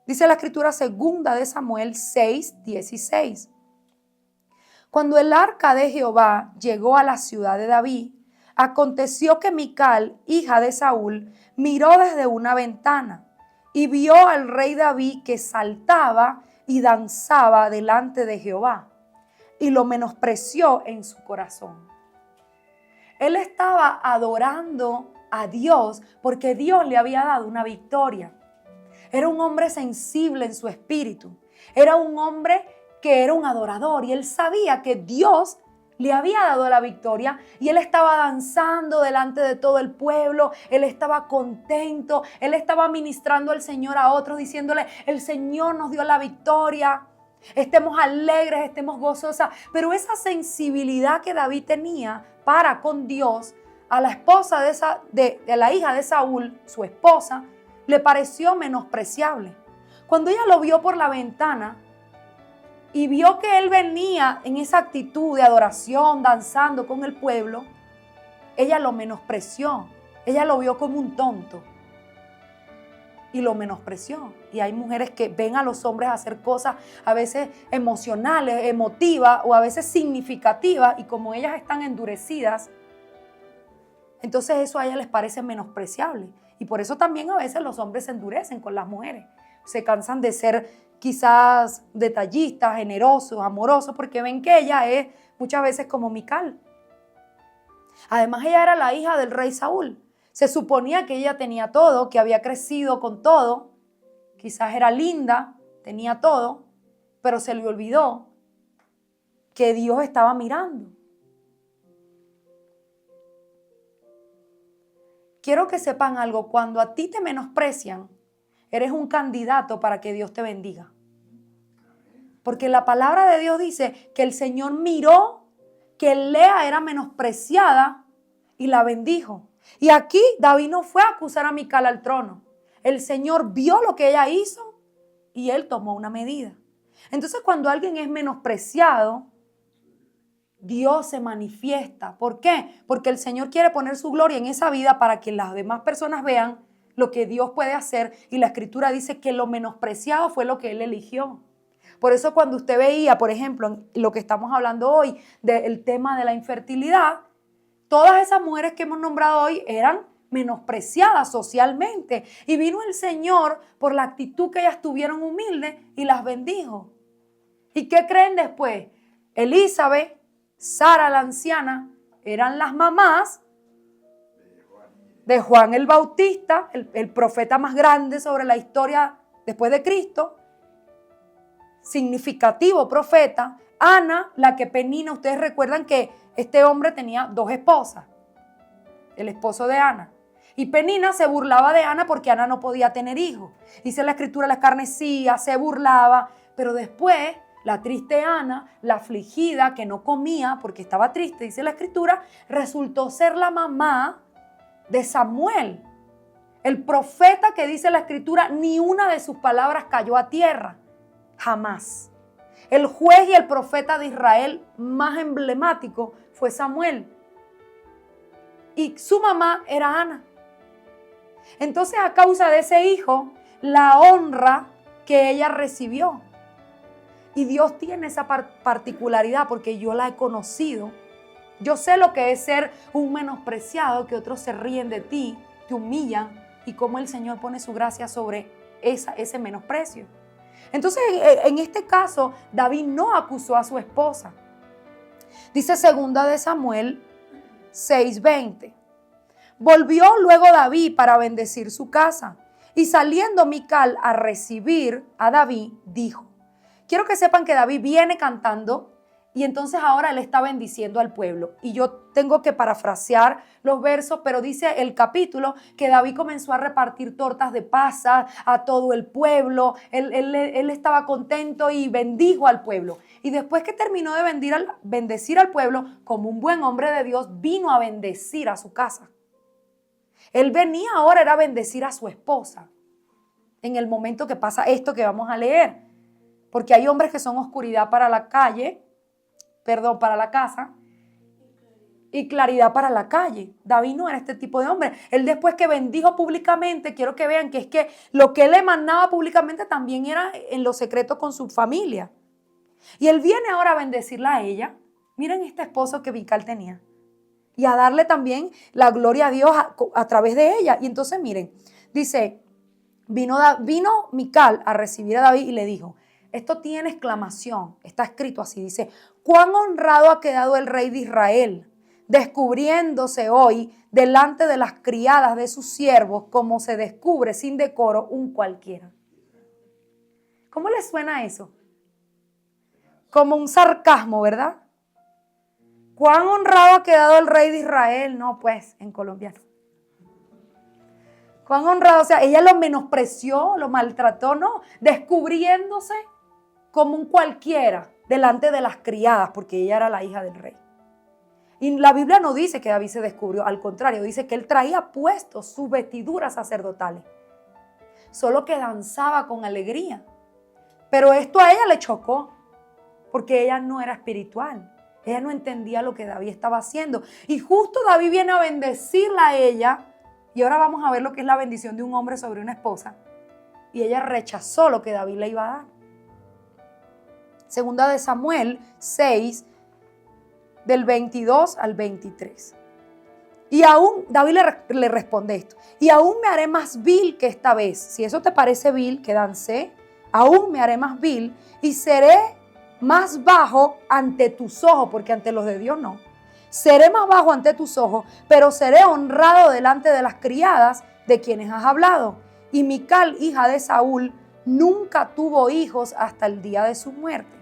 Dice la escritura segunda de Samuel 6:16. Cuando el arca de Jehová llegó a la ciudad de David, aconteció que Mical, hija de Saúl, miró desde una ventana y vio al rey David que saltaba y danzaba delante de Jehová, y lo menospreció en su corazón. Él estaba adorando a Dios porque Dios le había dado una victoria. Era un hombre sensible en su espíritu. Era un hombre que era un adorador y él sabía que Dios le había dado la victoria y él estaba danzando delante de todo el pueblo. Él estaba contento. Él estaba ministrando al Señor a otros diciéndole, el Señor nos dio la victoria. Estemos alegres, estemos gozosas. Pero esa sensibilidad que David tenía para con Dios, a la esposa de la hija de Saúl, su esposa, le pareció menospreciable. Cuando ella lo vio por la ventana y vio que él venía en esa actitud de adoración, danzando con el pueblo, ella lo menospreció. Ella lo vio como un tonto y lo menospreció. Y hay mujeres que ven a los hombres hacer cosas a veces emocionales, emotivas o a veces significativas, y como ellas están endurecidas, entonces eso a ellas les parece menospreciable. Y por eso también a veces los hombres se endurecen con las mujeres. Se cansan de ser quizás detallistas, generosos, amorosos, porque ven que ella es muchas veces como Mical. Además, ella era la hija del rey Saúl. Se suponía que ella tenía todo, que había crecido con todo. Quizás era linda, tenía todo, pero se le olvidó que Dios estaba mirando. Quiero que sepan algo, cuando a ti te menosprecian, eres un candidato para que Dios te bendiga. Porque la palabra de Dios dice que el Señor miró que Lea era menospreciada y la bendijo. Y aquí David no fue a acusar a Mical al trono. El Señor vio lo que ella hizo y él tomó una medida. Entonces, cuando alguien es menospreciado, Dios se manifiesta. ¿Por qué? Porque el Señor quiere poner su gloria en esa vida para que las demás personas vean lo que Dios puede hacer. Y la Escritura dice que lo menospreciado fue lo que Él eligió. Por eso cuando usted veía, por ejemplo, lo que estamos hablando hoy, del tema de la infertilidad, todas esas mujeres que hemos nombrado hoy eran menospreciadas socialmente. Y vino el Señor por la actitud que ellas tuvieron humilde y las bendijo. ¿Y qué creen después? Elizabeth, Sara la anciana, eran las mamás de Juan el Bautista, el profeta más grande sobre la historia después de Cristo, significativo profeta. Ana, la que Penina, ustedes recuerdan que este hombre tenía 2 esposas, el esposo de Ana. Y Penina se burlaba de Ana porque Ana no podía tener hijos. Dice la Escritura, la escarnecía, se burlaba, pero después la triste Ana, la afligida que no comía porque estaba triste, dice la Escritura, resultó ser la mamá de Samuel. El profeta que dice la Escritura, ni una de sus palabras cayó a tierra, jamás. El juez y el profeta de Israel más emblemático fue Samuel. Y su mamá era Ana. Entonces, a causa de ese hijo, la honra que ella recibió. Y Dios tiene esa particularidad porque yo la he conocido. Yo sé lo que es ser un menospreciado, que otros se ríen de ti, te humillan, y cómo el Señor pone su gracia sobre ese menosprecio. Entonces, en este caso, David no acusó a su esposa. Dice 2 de Samuel 6:20. Volvió luego David para bendecir su casa, y saliendo Mical a recibir a David, dijo: quiero que sepan que David viene cantando y entonces ahora él está bendiciendo al pueblo. Y yo tengo que parafrasear los versos, pero dice el capítulo que David comenzó a repartir tortas de pasas a todo el pueblo. Él estaba contento y bendijo al pueblo. Y después que terminó de bendecir al pueblo, como un buen hombre de Dios, vino a bendecir a su casa. Él venía ahora era a bendecir a su esposa en el momento que pasa esto que vamos a leer. Porque hay hombres que son oscuridad para la para la casa, y claridad para la calle. David no era este tipo de hombre. Él, después que bendijo públicamente, quiero que vean que es que lo que él emanaba públicamente también era en lo secreto con su familia. Y él viene ahora a bendecirla a ella. Miren este esposo que Mical tenía. Y a darle también la gloria a Dios a través de ella. Y entonces miren, dice, vino Mical a recibir a David y le dijo, esto tiene exclamación, está escrito así, dice, cuán honrado ha quedado el rey de Israel, descubriéndose hoy delante de las criadas de sus siervos, como se descubre sin decoro un cualquiera. ¿Cómo les suena eso? Como un sarcasmo, ¿verdad? Cuán honrado ha quedado el rey de Israel, no pues, en colombiano. Cuán honrado, o sea, ella lo menospreció, lo maltrató, no, descubriéndose como un cualquiera delante de las criadas, porque ella era la hija del rey. Y la Biblia no dice que David se descubrió, al contrario, dice que él traía puestos sus vestiduras sacerdotales, solo que danzaba con alegría. Pero esto a ella le chocó, porque ella no era espiritual, ella no entendía lo que David estaba haciendo. Y justo David viene a bendecirla a ella, y ahora vamos a ver lo que es la bendición de un hombre sobre una esposa. Y ella rechazó lo que David le iba a dar. 2 de Samuel 6, del 22 al 23. Y aún, David le responde esto, y aún me haré más vil que esta vez. Si eso te parece vil, que dancé, aún me haré más vil y seré más bajo ante tus ojos, porque ante los de Dios no. Seré más bajo ante tus ojos, pero seré honrado delante de las criadas de quienes has hablado. Y Mical, hija de Saúl, nunca tuvo hijos hasta el día de su muerte.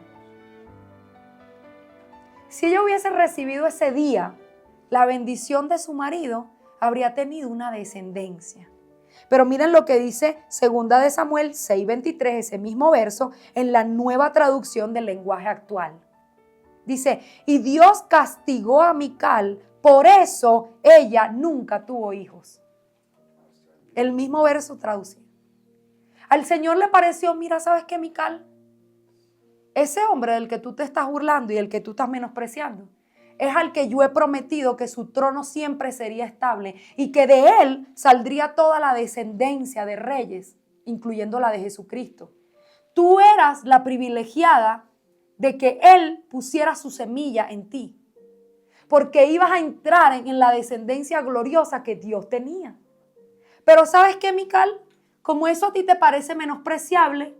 Si ella hubiese recibido ese día la bendición de su marido, habría tenido una descendencia. Pero miren lo que dice 2 de Samuel 6:23, ese mismo verso, en la Nueva Traducción del Lenguaje Actual. Dice, y Dios castigó a Mical, por eso ella nunca tuvo hijos. El mismo verso traducido. Al Señor le pareció, mira, ¿sabes qué, Mical? Ese hombre del que tú te estás burlando y el que tú estás menospreciando, es al que yo he prometido que su trono siempre sería estable y que de él saldría toda la descendencia de reyes, incluyendo la de Jesucristo. Tú eras la privilegiada de que él pusiera su semilla en ti, porque ibas a entrar en la descendencia gloriosa que Dios tenía. Pero ¿sabes qué, Mical? Como eso a ti te parece menospreciable,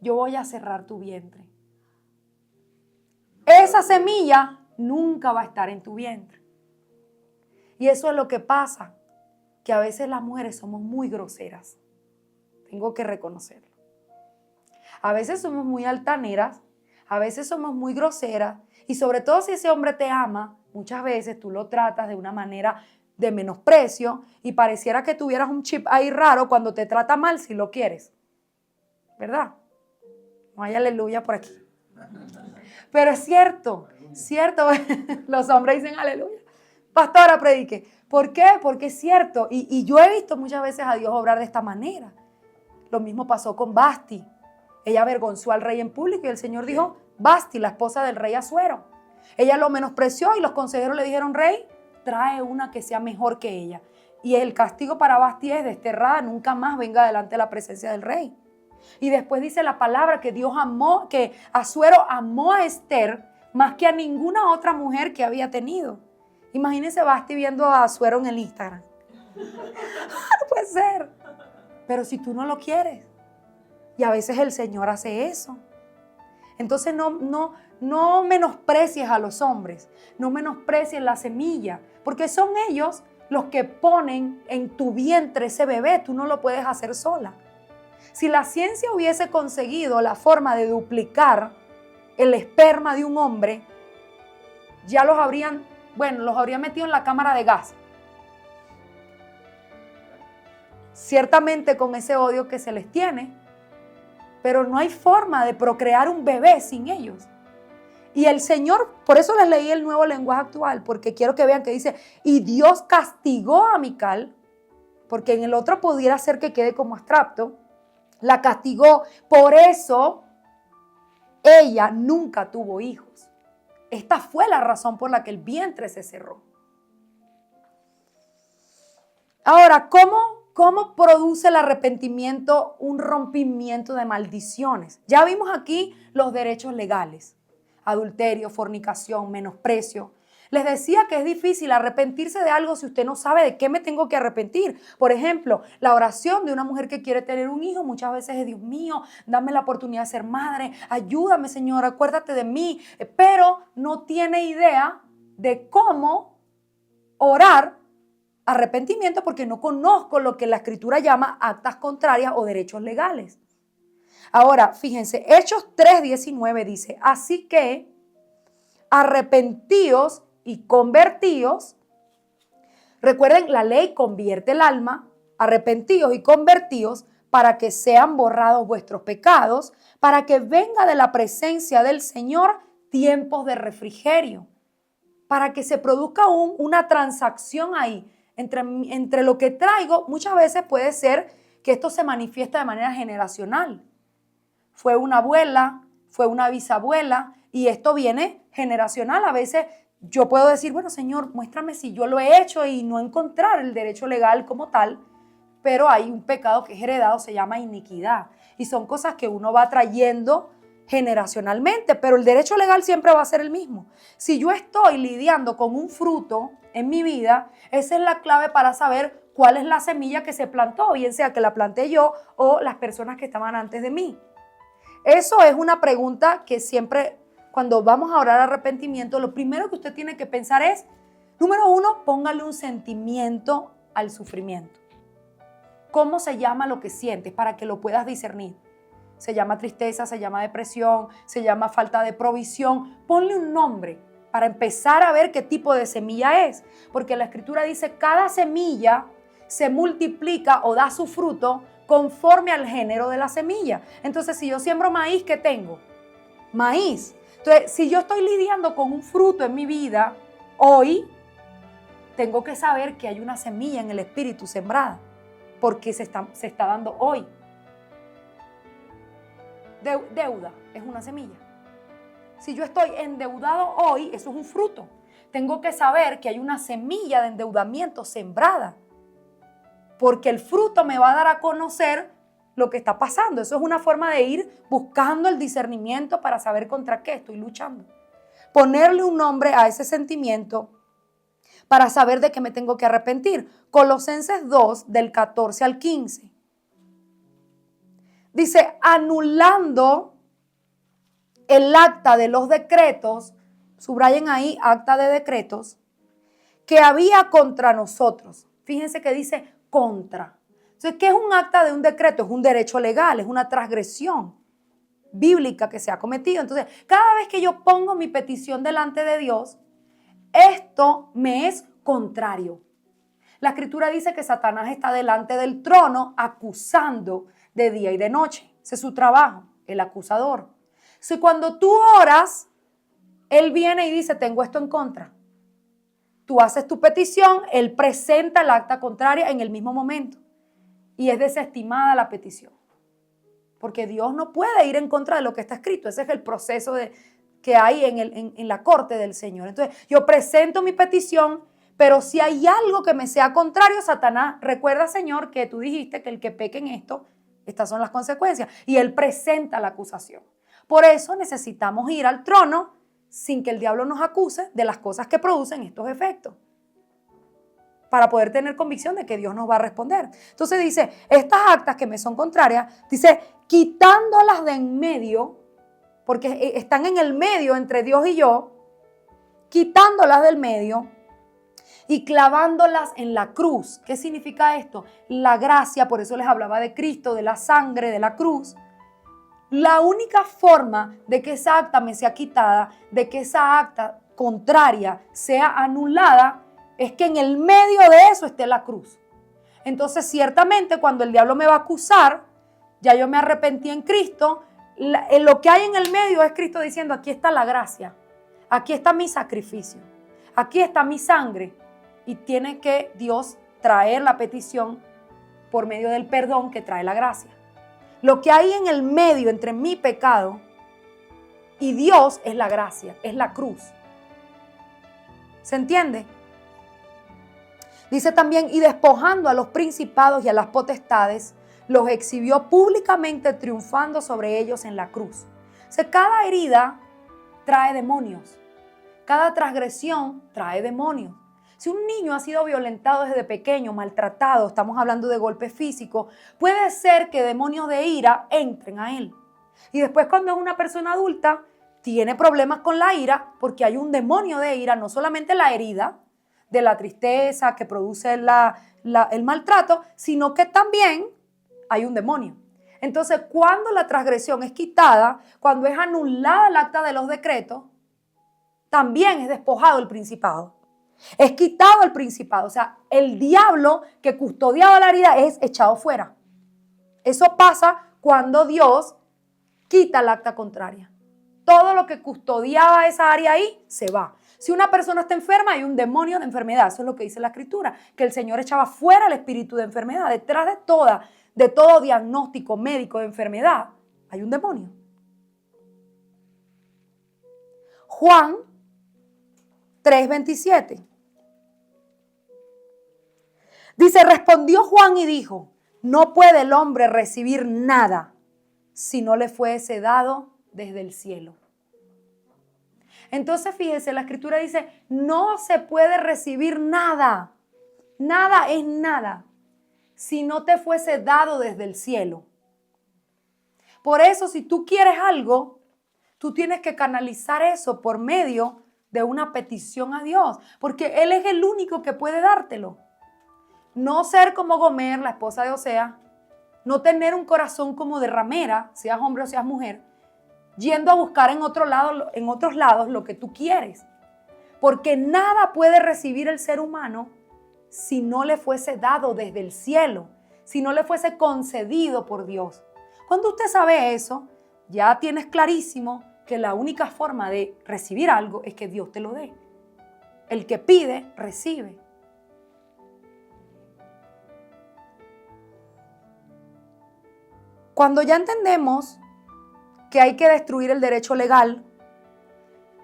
yo voy a cerrar tu vientre. Esa semilla nunca va a estar en tu vientre. Y eso es lo que pasa, que a veces las mujeres somos muy groseras. Tengo que reconocerlo. A veces somos muy altaneras, a veces somos muy groseras, y sobre todo si ese hombre te ama, muchas veces tú lo tratas de una manera de menosprecio y pareciera que tuvieras un chip ahí raro cuando te trata mal si lo quieres. ¿Verdad? No hay aleluya por aquí. Pero es cierto. Los hombres dicen aleluya. Pastora, predique. ¿Por qué? Porque es cierto. Y yo he visto muchas veces a Dios obrar de esta manera. Lo mismo pasó con Basti. Ella avergonzó al rey en público y el Señor dijo, Basti, la esposa del rey Asuero. Ella lo menospreció y los consejeros le dijeron, rey, trae una que sea mejor que ella. Y el castigo para Basti es desterrada, nunca más venga delante de la presencia del rey. Y después dice la palabra que Dios amó, que Asuero amó a Esther más que a ninguna otra mujer que había tenido. Imagínense Basti viendo a Asuero en el Instagram. No puede ser. Pero si tú no lo quieres. Y a veces el Señor hace eso. Entonces no menosprecies a los hombres. No menosprecies la semilla. Porque son ellos los que ponen en tu vientre ese bebé. Tú no lo puedes hacer sola. Si la ciencia hubiese conseguido la forma de duplicar el esperma de un hombre, ya los habrían metido en la cámara de gas. Ciertamente con ese odio que se les tiene, pero no hay forma de procrear un bebé sin ellos. Y el Señor, por eso les leí el Nuevo Lenguaje Actual, porque quiero que vean que dice, y Dios castigó a Mical, porque en el otro pudiera ser que quede como abstracto, la castigó, por eso ella nunca tuvo hijos. Esta fue la razón por la que el vientre se cerró. Ahora, ¿cómo produce el arrepentimiento un rompimiento de maldiciones? Ya vimos aquí los derechos legales. Adulterio, fornicación, menosprecio. Les decía que es difícil arrepentirse de algo si usted no sabe de qué me tengo que arrepentir. Por ejemplo, la oración de una mujer que quiere tener un hijo muchas veces es, Dios mío, dame la oportunidad de ser madre, ayúdame, Señor, acuérdate de mí. Pero no tiene idea de cómo orar arrepentimiento porque no conozco lo que la Escritura llama actas contrarias o derechos legales. Ahora, fíjense, Hechos 3:19 dice, así que arrepentíos y convertíos. Recuerden, la ley convierte el alma. Arrepentíos y convertíos para que sean borrados vuestros pecados, para que venga de la presencia del Señor tiempos de refrigerio, para que se produzca una transacción ahí entre lo que traigo. Muchas veces puede ser que esto se manifiesta de manera generacional. Fue una abuela, fue una bisabuela y esto viene generacional. A veces yo puedo decir, bueno, Señor, muéstrame si yo lo he hecho y no encontrar el derecho legal como tal, pero hay un pecado que es heredado, se llama iniquidad. Y son cosas que uno va trayendo generacionalmente, pero el derecho legal siempre va a ser el mismo. Si yo estoy lidiando con un fruto en mi vida, esa es la clave para saber cuál es la semilla que se plantó, bien sea que la planté yo o las personas que estaban antes de mí. Eso es una pregunta que siempre, cuando vamos a orar arrepentimiento, lo primero que usted tiene que pensar es, número 1, póngale un sentimiento al sufrimiento. ¿Cómo se llama lo que sientes para que lo puedas discernir? Se llama tristeza, se llama depresión, se llama falta de provisión. Ponle un nombre para empezar a ver qué tipo de semilla es. Porque la Escritura dice, cada semilla se multiplica o da su fruto conforme al género de la semilla. Entonces, si yo siembro maíz, ¿qué tengo? Maíz. Entonces, si yo estoy lidiando con un fruto en mi vida hoy, tengo que saber que hay una semilla en el espíritu sembrada, porque se está dando hoy. Deuda es una semilla. Si yo estoy endeudado hoy, eso es un fruto. Tengo que saber que hay una semilla de endeudamiento sembrada, porque el fruto me va a dar a conocer lo que está pasando. Eso es una forma de ir buscando el discernimiento para saber contra qué estoy luchando. Ponerle un nombre a ese sentimiento para saber de qué me tengo que arrepentir. Colosenses 2, del 14 al 15. Dice, anulando el acta de los decretos, subrayen ahí, acta de decretos, que había contra nosotros. Fíjense que dice contra. Entonces, ¿qué es un acta de un decreto? Es un derecho legal, es una transgresión bíblica que se ha cometido. Entonces, cada vez que yo pongo mi petición delante de Dios, esto me es contrario. La Escritura dice que Satanás está delante del trono acusando de día y de noche. Ese es su trabajo, el acusador. Si cuando tú oras, él viene y dice, tengo esto en contra. Tú haces tu petición, él presenta el acta contraria en el mismo momento y es desestimada la petición. Porque Dios no puede ir en contra de lo que está escrito. Ese es el proceso que hay en la corte del Señor. Entonces, yo presento mi petición, pero si hay algo que me sea contrario, Satanás, recuerda, Señor, que tú dijiste que el que peque en esto, estas son las consecuencias. Y él presenta la acusación. Por eso necesitamos ir al trono sin que el diablo nos acuse de las cosas que producen estos efectos, para poder tener convicción de que Dios nos va a responder. Entonces dice, estas actas que me son contrarias, dice, quitándolas de en medio, porque están en el medio entre Dios y yo, quitándolas del medio y clavándolas en la cruz. ¿Qué significa esto? La gracia, por eso les hablaba de Cristo, de la sangre, de la cruz. La única forma de que esa acta me sea quitada, de que esa acta contraria sea anulada, es que en el medio de eso esté la cruz. Entonces, ciertamente, cuando el diablo me va a acusar, ya yo me arrepentí en Cristo, lo que hay en el medio es Cristo diciendo, aquí está la gracia, aquí está mi sacrificio, aquí está mi sangre, y tiene que Dios traer la petición por medio del perdón que trae la gracia. Lo que hay en el medio entre mi pecado y Dios es la gracia, es la cruz. ¿Se entiende? Dice también, y despojando a los principados y a las potestades, los exhibió públicamente triunfando sobre ellos en la cruz. O sea, cada herida trae demonios. Cada transgresión trae demonios. Si un niño ha sido violentado desde pequeño, maltratado, estamos hablando de golpes físicos, puede ser que demonios de ira entren a él. Y después cuando es una persona adulta, tiene problemas con la ira porque hay un demonio de ira, no solamente la herida de la tristeza que produce el maltrato, sino que también hay un demonio. Entonces, cuando la transgresión es quitada, cuando es anulada el acta de los decretos, también es despojado el principado. Es quitado el principado. O sea, el diablo que custodiaba la herida es echado fuera. Eso pasa cuando Dios quita el acta contraria. Todo lo que custodiaba esa área ahí se va. Si una persona está enferma, hay un demonio de enfermedad. Eso es lo que dice la Escritura, que el Señor echaba fuera el espíritu de enfermedad. Detrás de todo diagnóstico médico de enfermedad, hay un demonio. Juan 3:27. Dice, respondió Juan y dijo, no puede el hombre recibir nada si no le fuese dado desde el cielo. Entonces, fíjese, la Escritura dice, no se puede recibir nada. Nada es nada si no te fuese dado desde el cielo. Por eso, si tú quieres algo, tú tienes que canalizar eso por medio de una petición a Dios, porque Él es el único que puede dártelo. No ser como Gomer, la esposa de Osea, no tener un corazón como de ramera, seas hombre o seas mujer, yendo a buscar en otros lados lo que tú quieres. porque nada puede recibir el ser humano si no le fuese dado desde el cielo, si no le fuese concedido por Dios. Cuando usted sabe eso, ya tienes clarísimo que la única forma de recibir algo es que Dios te lo dé. El que pide, recibe. Cuando ya entendemos que hay que destruir el derecho legal,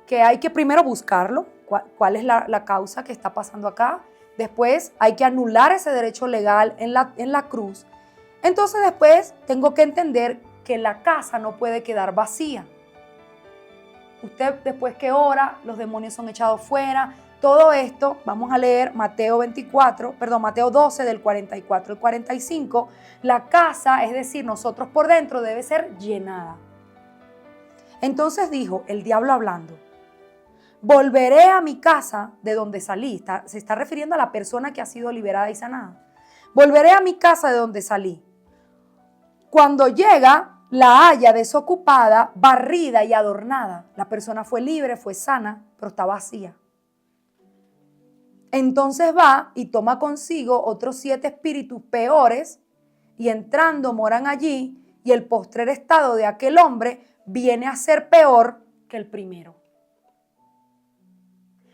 que hay que primero buscarlo, cuál es la causa que está pasando acá, después hay que anular ese derecho legal en la cruz, entonces después tengo que entender que la casa no puede quedar vacía. Usted después que ora, los demonios son echados fuera. Todo esto, vamos a leer Mateo 12 del 44 al 45. La casa, es decir, nosotros por dentro, debe ser llenada. Entonces dijo el diablo hablando: volveré a mi casa de donde salí. Se está refiriendo a la persona que ha sido liberada y sanada. Volveré a mi casa de donde salí. Cuando llega, la halla desocupada, barrida y adornada. La persona fue libre, fue sana, pero está vacía. Entonces va y toma consigo otros 7 espíritus peores, y entrando moran allí, y el postrer estado de aquel hombre viene a ser peor que el primero.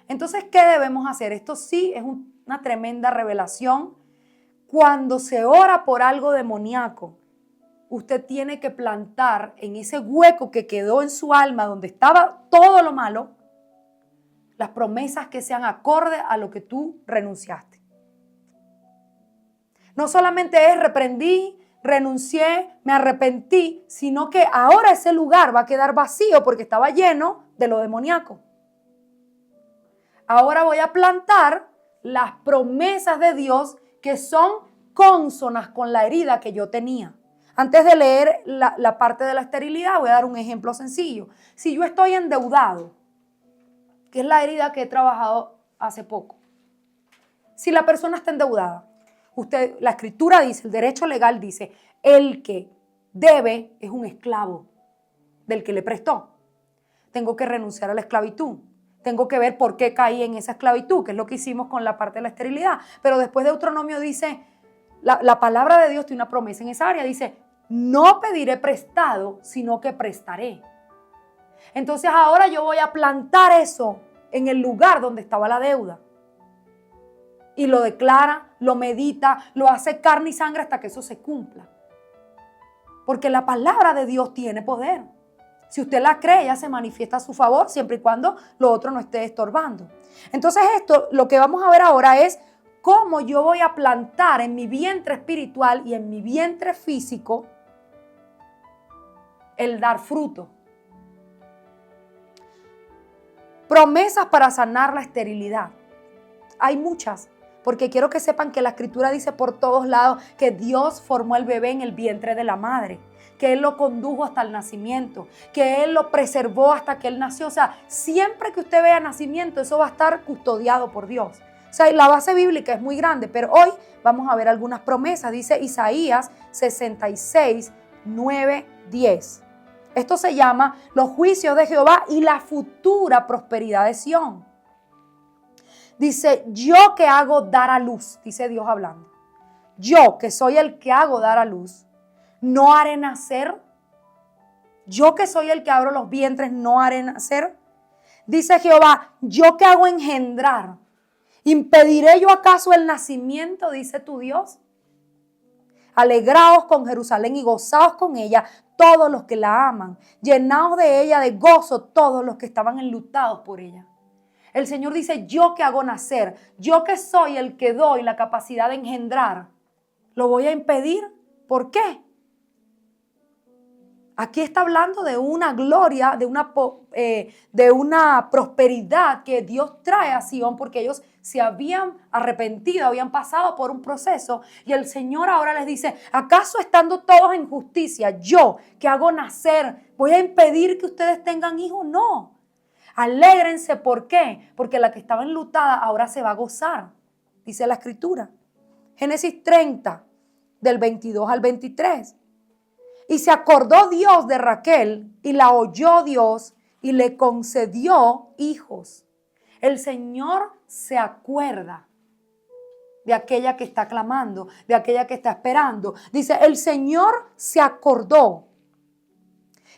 Entonces, ¿qué debemos hacer? Esto sí es una tremenda revelación. Cuando se ora por algo demoníaco, usted tiene que plantar en ese hueco que quedó en su alma, donde estaba todo lo malo, las promesas que sean acorde a lo que tú renunciaste. No solamente es reprendí, renuncié, me arrepentí, sino que ahora ese lugar va a quedar vacío porque estaba lleno de lo demoníaco. Ahora voy a plantar las promesas de Dios que son cónsonas con la herida que yo tenía. Antes de leer la parte de la esterilidad, voy a dar un ejemplo sencillo. Si yo estoy endeudado, que es la herida que he trabajado hace poco. Si la persona está endeudada, la escritura dice, el derecho legal dice, el que debe es un esclavo del que le prestó. Tengo que renunciar a la esclavitud. Tengo que ver por qué caí en esa esclavitud, que es lo que hicimos con la parte de la esterilidad. Pero después Deuteronomio dice, la palabra de Dios tiene una promesa en esa área. Dice, no pediré prestado, sino que prestaré. Entonces ahora yo voy a plantar eso en el lugar donde estaba la deuda. Y lo declara, lo medita, lo hace carne y sangre hasta que eso se cumpla. Porque la palabra de Dios tiene poder. Si usted la cree, ella se manifiesta a su favor, siempre y cuando lo otro no esté estorbando. Entonces lo que vamos a ver ahora es cómo yo voy a plantar en mi vientre espiritual y en mi vientre físico el dar fruto. Promesas para sanar la esterilidad. Hay muchas, porque quiero que sepan que la escritura dice por todos lados que Dios formó el bebé en el vientre de la madre, que Él lo condujo hasta el nacimiento, que Él lo preservó hasta que Él nació. O sea, siempre que usted vea nacimiento, eso va a estar custodiado por Dios. O sea, la base bíblica es muy grande, pero hoy vamos a ver algunas promesas. Dice Isaías 66, 9, 10. Esto se llama los juicios de Jehová y la futura prosperidad de Sión. Dice, yo que hago dar a luz, dice Dios hablando. Yo que soy el que hago dar a luz, no haré nacer. Yo que soy el que abro los vientres, no haré nacer. Dice Jehová, yo que hago engendrar. ¿Impediré yo acaso el nacimiento? Dice tu Dios. Alegraos con Jerusalén y gozaos con ella todos los que la aman. Llenaos de ella de gozo todos los que estaban enlutados por ella. El Señor dice, yo que hago nacer, yo que soy el que doy la capacidad de engendrar, ¿lo voy a impedir? ¿Por qué? Aquí está hablando de una gloria, de una prosperidad que Dios trae a Sion, porque ellos se habían arrepentido, habían pasado por un proceso, y el Señor ahora les dice, ¿acaso estando todos en justicia, yo que hago nacer, voy a impedir que ustedes tengan hijos? No. Alégrense, ¿por qué? Porque la que estaba enlutada ahora se va a gozar, dice la escritura. Génesis 30, del 22 al 23. Y se acordó Dios de Raquel y la oyó Dios y le concedió hijos. El Señor se acuerda de aquella que está clamando, de aquella que está esperando. Dice, el Señor se acordó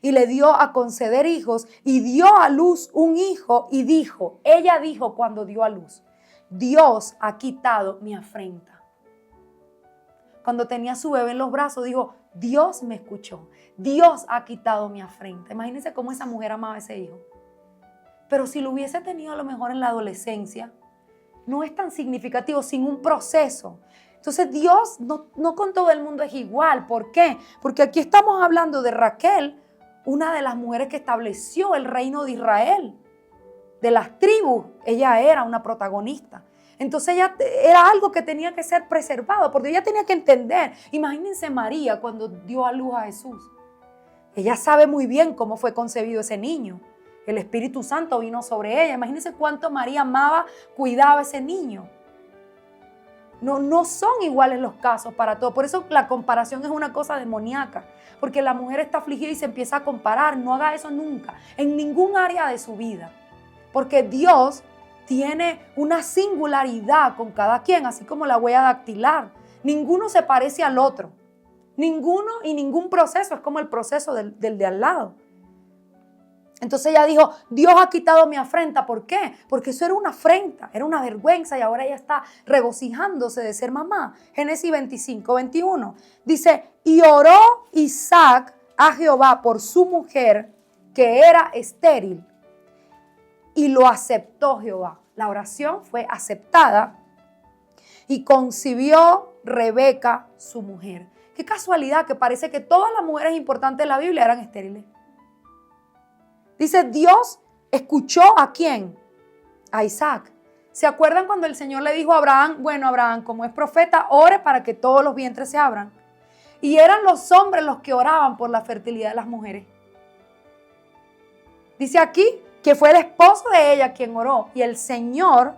y le dio a conceder hijos y dio a luz un hijo y dijo, ella dijo cuando dio a luz, Dios ha quitado mi afrenta. Cuando tenía su bebé en los brazos dijo, Dios me escuchó, Dios ha quitado mi afrenta. Imagínense cómo esa mujer amaba a ese hijo. Pero si lo hubiese tenido a lo mejor en la adolescencia, no es tan significativo, sin un proceso. Entonces Dios no con todo el mundo es igual. ¿Por qué? Porque aquí estamos hablando de Raquel, una de las mujeres que estableció el reino de Israel. De las tribus, ella era una protagonista. Entonces ella era algo que tenía que ser preservado, porque ella tenía que entender. Imagínense María cuando dio a luz a Jesús. Ella sabe muy bien cómo fue concebido ese niño. El Espíritu Santo vino sobre ella. Imagínense cuánto María amaba, cuidaba a ese niño. No son iguales los casos para todos. Por eso la comparación es una cosa demoníaca. Porque la mujer está afligida y se empieza a comparar. No haga eso nunca, en ningún área de su vida. Porque Dios tiene una singularidad con cada quien, así como la huella dactilar. Ninguno se parece al otro. Ninguno y ningún proceso es como el proceso del de al lado. Entonces ella dijo, Dios ha quitado mi afrenta. ¿Por qué? Porque eso era una afrenta, era una vergüenza y ahora ella está regocijándose de ser mamá. Génesis 25, 21. Dice, y oró Isaac a Jehová por su mujer que era estéril y lo aceptó Jehová. La oración fue aceptada y concibió Rebeca su mujer. Qué casualidad que parece que todas las mujeres importantes de la Biblia eran estériles. Dice, Dios escuchó ¿a quién? A Isaac. ¿Se acuerdan cuando el Señor le dijo a Abraham, bueno, Abraham, como es profeta, ore para que todos los vientres se abran? Y eran los hombres los que oraban por la fertilidad de las mujeres. Dice aquí que fue el esposo de ella quien oró y el Señor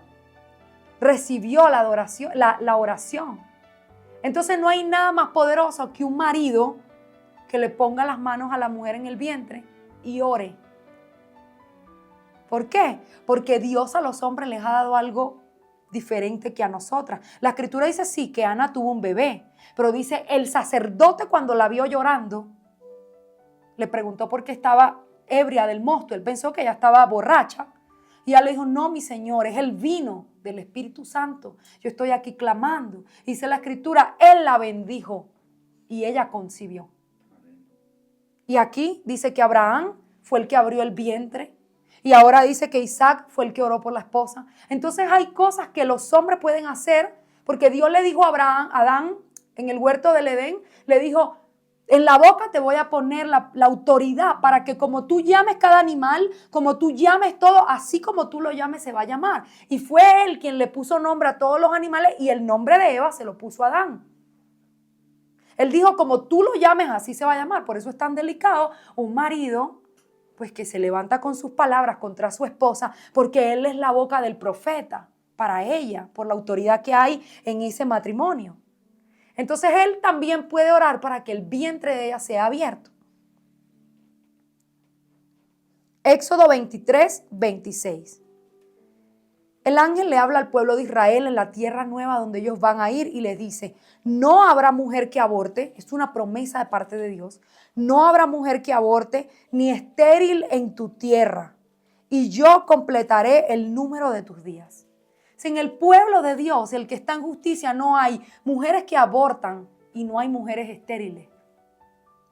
recibió la oración. Entonces no hay nada más poderoso que un marido que le ponga las manos a la mujer en el vientre y ore. ¿Por qué? Porque Dios a los hombres les ha dado algo diferente que a nosotras. La escritura dice sí, que Ana tuvo un bebé, pero dice el sacerdote cuando la vio llorando, le preguntó por qué estaba ebria del mosto. Él pensó que ella estaba borracha y ella le dijo, no, mi Señor, es el vino del Espíritu Santo. Yo estoy aquí clamando. Dice la escritura, Él la bendijo y ella concibió. Y aquí dice que Abraham fue el que abrió el vientre. Y ahora dice que Isaac fue el que oró por la esposa. Entonces hay cosas que los hombres pueden hacer porque Dios le dijo a Adán en el huerto del Edén, le dijo, en la boca te voy a poner la autoridad para que como tú llames cada animal, como tú llames todo, así como tú lo llames se va a llamar. Y fue él quien le puso nombre a todos los animales y el nombre de Eva se lo puso a Adán. Él dijo, como tú lo llames así se va a llamar. Por eso es tan delicado un marido pues que se levanta con sus palabras contra su esposa, porque él es la boca del profeta para ella, por la autoridad que hay en ese matrimonio. Entonces él también puede orar para que el vientre de ella sea abierto. Éxodo 23, 26. El ángel le habla al pueblo de Israel en la tierra nueva donde ellos van a ir y les dice, no habrá mujer que aborte, es una promesa de parte de Dios, no habrá mujer que aborte ni estéril en tu tierra y yo completaré el número de tus días. Si en el pueblo de Dios, el que está en justicia, no hay mujeres que abortan y no hay mujeres estériles.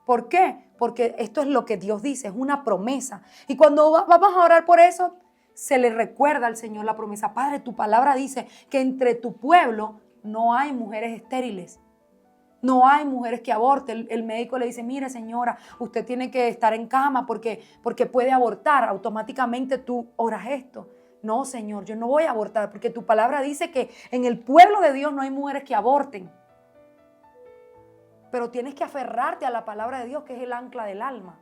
¿Por qué? Porque esto es lo que Dios dice, es una promesa. Y cuando vamos a orar por eso, se le recuerda al Señor la promesa. Padre, tu palabra dice que entre tu pueblo no hay mujeres estériles. No hay mujeres que aborten. El médico le dice, mire señora, usted tiene que estar en cama porque puede abortar. Automáticamente tú oras esto. No, Señor, yo no voy a abortar porque tu palabra dice que en el pueblo de Dios no hay mujeres que aborten. Pero tienes que aferrarte a la palabra de Dios, que es el ancla del alma.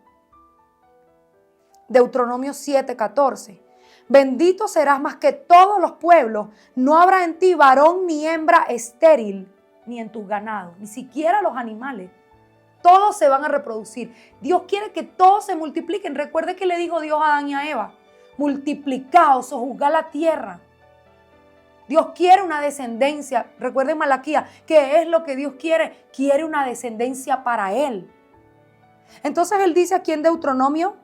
Deuteronomio 7:14. Bendito serás más que todos los pueblos. No habrá en ti varón ni hembra estéril, ni en tus ganados, ni siquiera los animales. Todos se van a reproducir. Dios quiere que todos se multipliquen. Recuerde que le dijo Dios a Adán y a Eva. multiplicaos, sojuzgad la tierra. Dios quiere una descendencia. Recuerden Malaquías, ¿qué es lo que Dios quiere? Quiere una descendencia para Él. Entonces Él dice aquí en Deuteronomio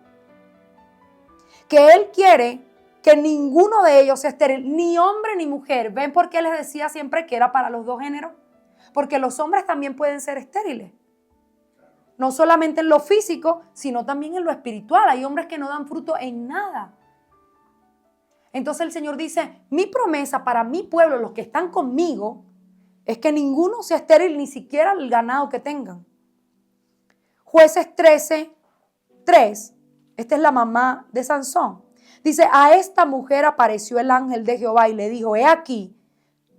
que Él quiere que ninguno de ellos sea estéril, ni hombre ni mujer. ¿Ven por qué les decía siempre que era para los dos géneros? Porque los hombres también pueden ser estériles. No solamente en lo físico, sino también en lo espiritual. Hay hombres que no dan fruto en nada. Entonces el Señor dice, mi promesa para mi pueblo, los que están conmigo, es que ninguno sea estéril, ni siquiera el ganado que tengan. Jueces 13:3, esta es la mamá de Sansón. Dice, a esta mujer apareció el ángel de Jehová y le dijo, he aquí,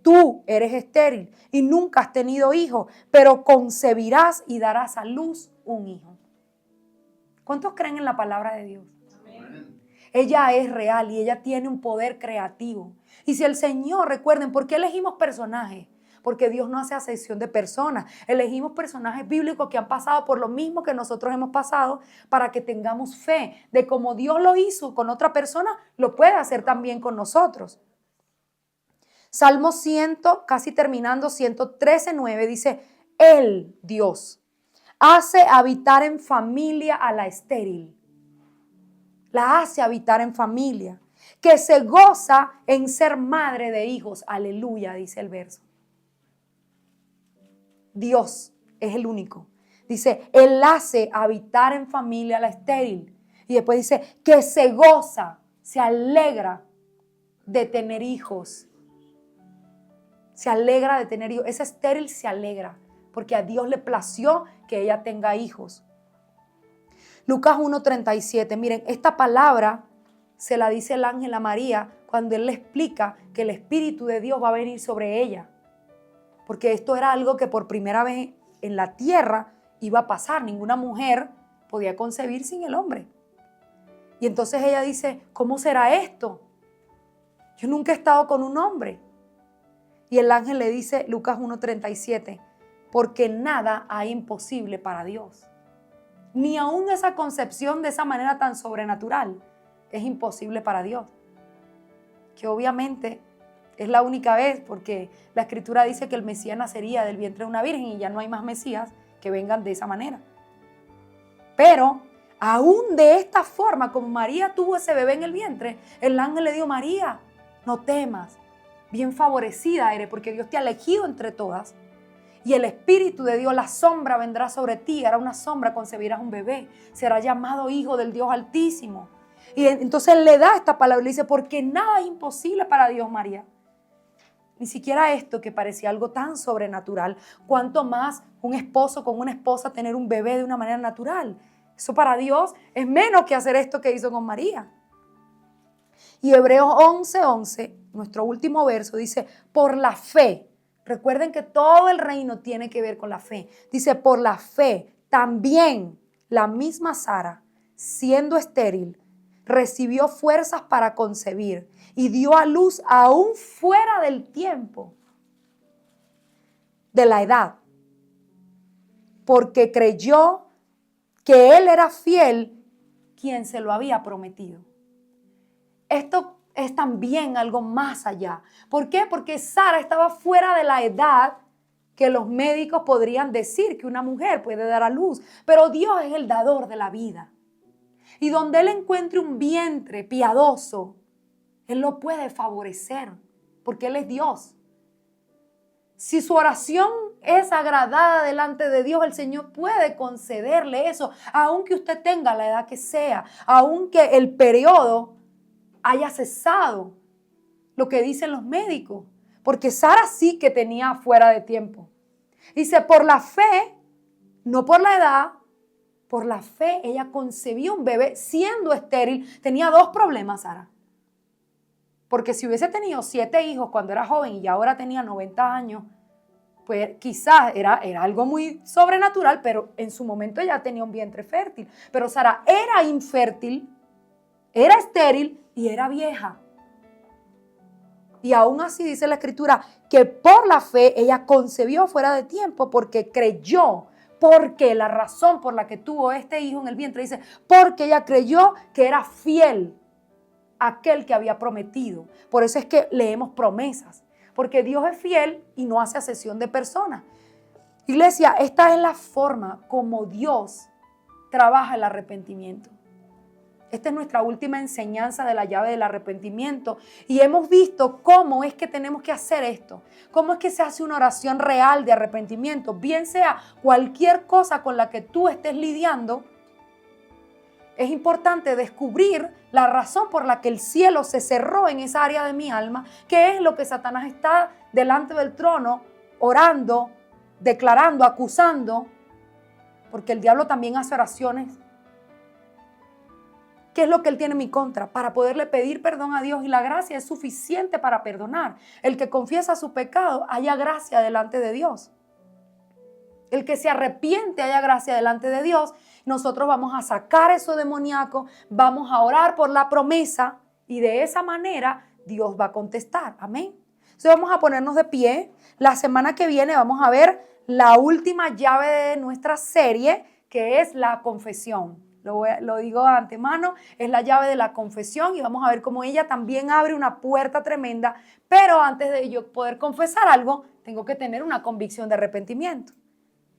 tú eres estéril y nunca has tenido hijo, pero concebirás y darás a luz un hijo. ¿Cuántos creen en la palabra de Dios? Ella es real y ella tiene un poder creativo. Y si el Señor, recuerden, ¿por qué elegimos personajes? Porque Dios no hace acepción de personas. Elegimos personajes bíblicos que han pasado por lo mismo que nosotros hemos pasado para que tengamos fe de cómo Dios lo hizo con otra persona, lo puede hacer también con nosotros. Salmo 100, casi terminando, 113:9 dice, Él, Dios, hace habitar en familia a la estéril. La hace habitar en familia, que se goza en ser madre de hijos. Aleluya, dice el verso. Dios es el único. Dice, Él hace habitar en familia a la estéril. Y después dice, que se goza, se alegra de tener hijos. Se alegra de tener hijos. Esa estéril se alegra, porque a Dios le plació que ella tenga hijos. Lucas 1:37, miren, esta palabra se la dice el ángel a María cuando él le explica que el Espíritu de Dios va a venir sobre ella. Porque esto era algo que por primera vez en la tierra iba a pasar. Ninguna mujer podía concebir sin el hombre. Y entonces ella dice, ¿cómo será esto? Yo nunca he estado con un hombre. Y el ángel le dice, Lucas 1:37, porque nada hay imposible para Dios. Ni aún esa concepción de esa manera tan sobrenatural es imposible para Dios. Que obviamente es la única vez, porque la Escritura dice que el Mesías nacería del vientre de una virgen y ya no hay más Mesías que vengan de esa manera. Pero aún de esta forma, como María tuvo ese bebé en el vientre, el ángel le dijo, María, no temas, bien favorecida eres, porque Dios te ha elegido entre todas. Y el Espíritu de Dios, la sombra vendrá sobre ti, hará una sombra, concebirás un bebé, será llamado Hijo del Dios Altísimo. Y entonces le da esta palabra y le dice, porque nada es imposible para Dios, María. Ni siquiera esto que parecía algo tan sobrenatural, cuanto más un esposo con una esposa tener un bebé de una manera natural. Eso para Dios es menos que hacer esto que hizo con María. Y Hebreos 11:11, nuestro último verso, dice, por la fe. Recuerden que todo el reino tiene que ver con la fe. Dice, por la fe, también la misma Sara, siendo estéril, recibió fuerzas para concebir y dio a luz aún fuera del tiempo, de la edad, porque creyó que Él era fiel, quien se lo había prometido. Esto es también algo más allá. ¿Por qué? Porque Sara estaba fuera de la edad que los médicos podrían decir que una mujer puede dar a luz. Pero Dios es el dador de la vida. Y donde Él encuentre un vientre piadoso, Él lo puede favorecer, porque Él es Dios. Si su oración es agradada delante de Dios, el Señor puede concederle eso, aunque usted tenga la edad que sea, aunque el periodo haya cesado, lo que dicen los médicos, porque Sara sí que tenía fuera de tiempo. Dice, por la fe, no por la edad, por la fe ella concebió un bebé siendo estéril. Tenía dos problemas, Sara. Porque si hubiese tenido 7 hijos cuando era joven y ahora tenía 90 años, pues quizás era algo muy sobrenatural, pero en su momento ella tenía un vientre fértil. Pero Sara era infértil, era estéril y era vieja. Y aún así dice la Escritura que por la fe ella concebió fuera de tiempo porque creyó, porque la razón por la que tuvo este hijo en el vientre dice, porque ella creyó que era fiel aquel que había prometido. Por eso es que leemos promesas, porque Dios es fiel y no hace acepción de personas. Iglesia, esta es la forma como Dios trabaja el arrepentimiento. Esta es nuestra última enseñanza de la llave del arrepentimiento y hemos visto cómo es que tenemos que hacer esto, cómo es que se hace una oración real de arrepentimiento, bien sea cualquier cosa con la que tú estés lidiando. Es importante descubrir la razón por la que el cielo se cerró en esa área de mi alma, que es lo que Satanás está delante del trono orando, declarando, acusando, porque el diablo también hace oraciones. ¿Qué es lo que él tiene en mi contra? Para poderle pedir perdón a Dios, y la gracia es suficiente para perdonar. El que confiesa su pecado haya gracia delante de Dios. El que se arrepiente haya gracia delante de Dios. Nosotros vamos a sacar eso demoníaco, vamos a orar por la promesa y de esa manera Dios va a contestar. Amén. Entonces vamos a ponernos de pie. La semana que viene vamos a ver la última llave de nuestra serie, que es la confesión. Lo digo de antemano, es la llave de la confesión y vamos a ver cómo ella también abre una puerta tremenda, pero antes de yo poder confesar algo, tengo que tener una convicción de arrepentimiento.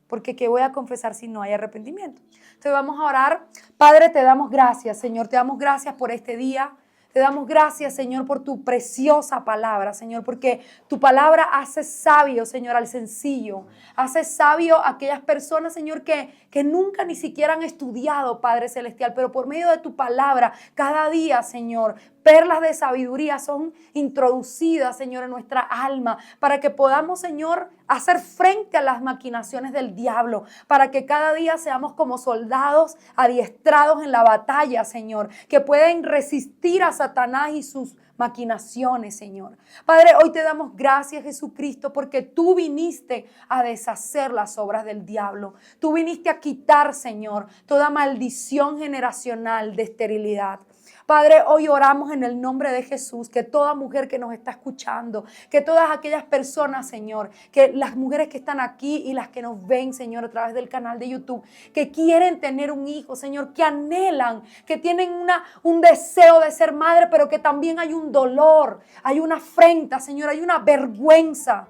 Porque ¿qué voy a confesar si no hay arrepentimiento? Entonces vamos a orar. Padre, te damos gracias, Señor, te damos gracias por este día. Te damos gracias, Señor, por tu preciosa palabra, Señor, porque tu palabra hace sabio, Señor, al sencillo. Hace sabio a aquellas personas, Señor, que nunca ni siquiera han estudiado, Padre Celestial, pero por medio de tu palabra, cada día, Señor, perlas de sabiduría son introducidas, Señor, en nuestra alma, para que podamos, Señor, hacer frente a las maquinaciones del diablo, para que cada día seamos como soldados adiestrados en la batalla, Señor, que pueden resistir a Satanás y sus maquinaciones, Señor. Padre, hoy te damos gracias, Jesucristo, porque tú viniste a deshacer las obras del diablo. Tú viniste a quitar, Señor, toda maldición generacional de esterilidad. Padre, hoy oramos en el nombre de Jesús, que toda mujer que nos está escuchando, que todas aquellas personas, Señor, que las mujeres que están aquí y las que nos ven, Señor, a través del canal de YouTube, que quieren tener un hijo, Señor, que anhelan, que tienen un deseo de ser madre, pero que también hay un dolor, hay una afrenta, Señor, hay una vergüenza.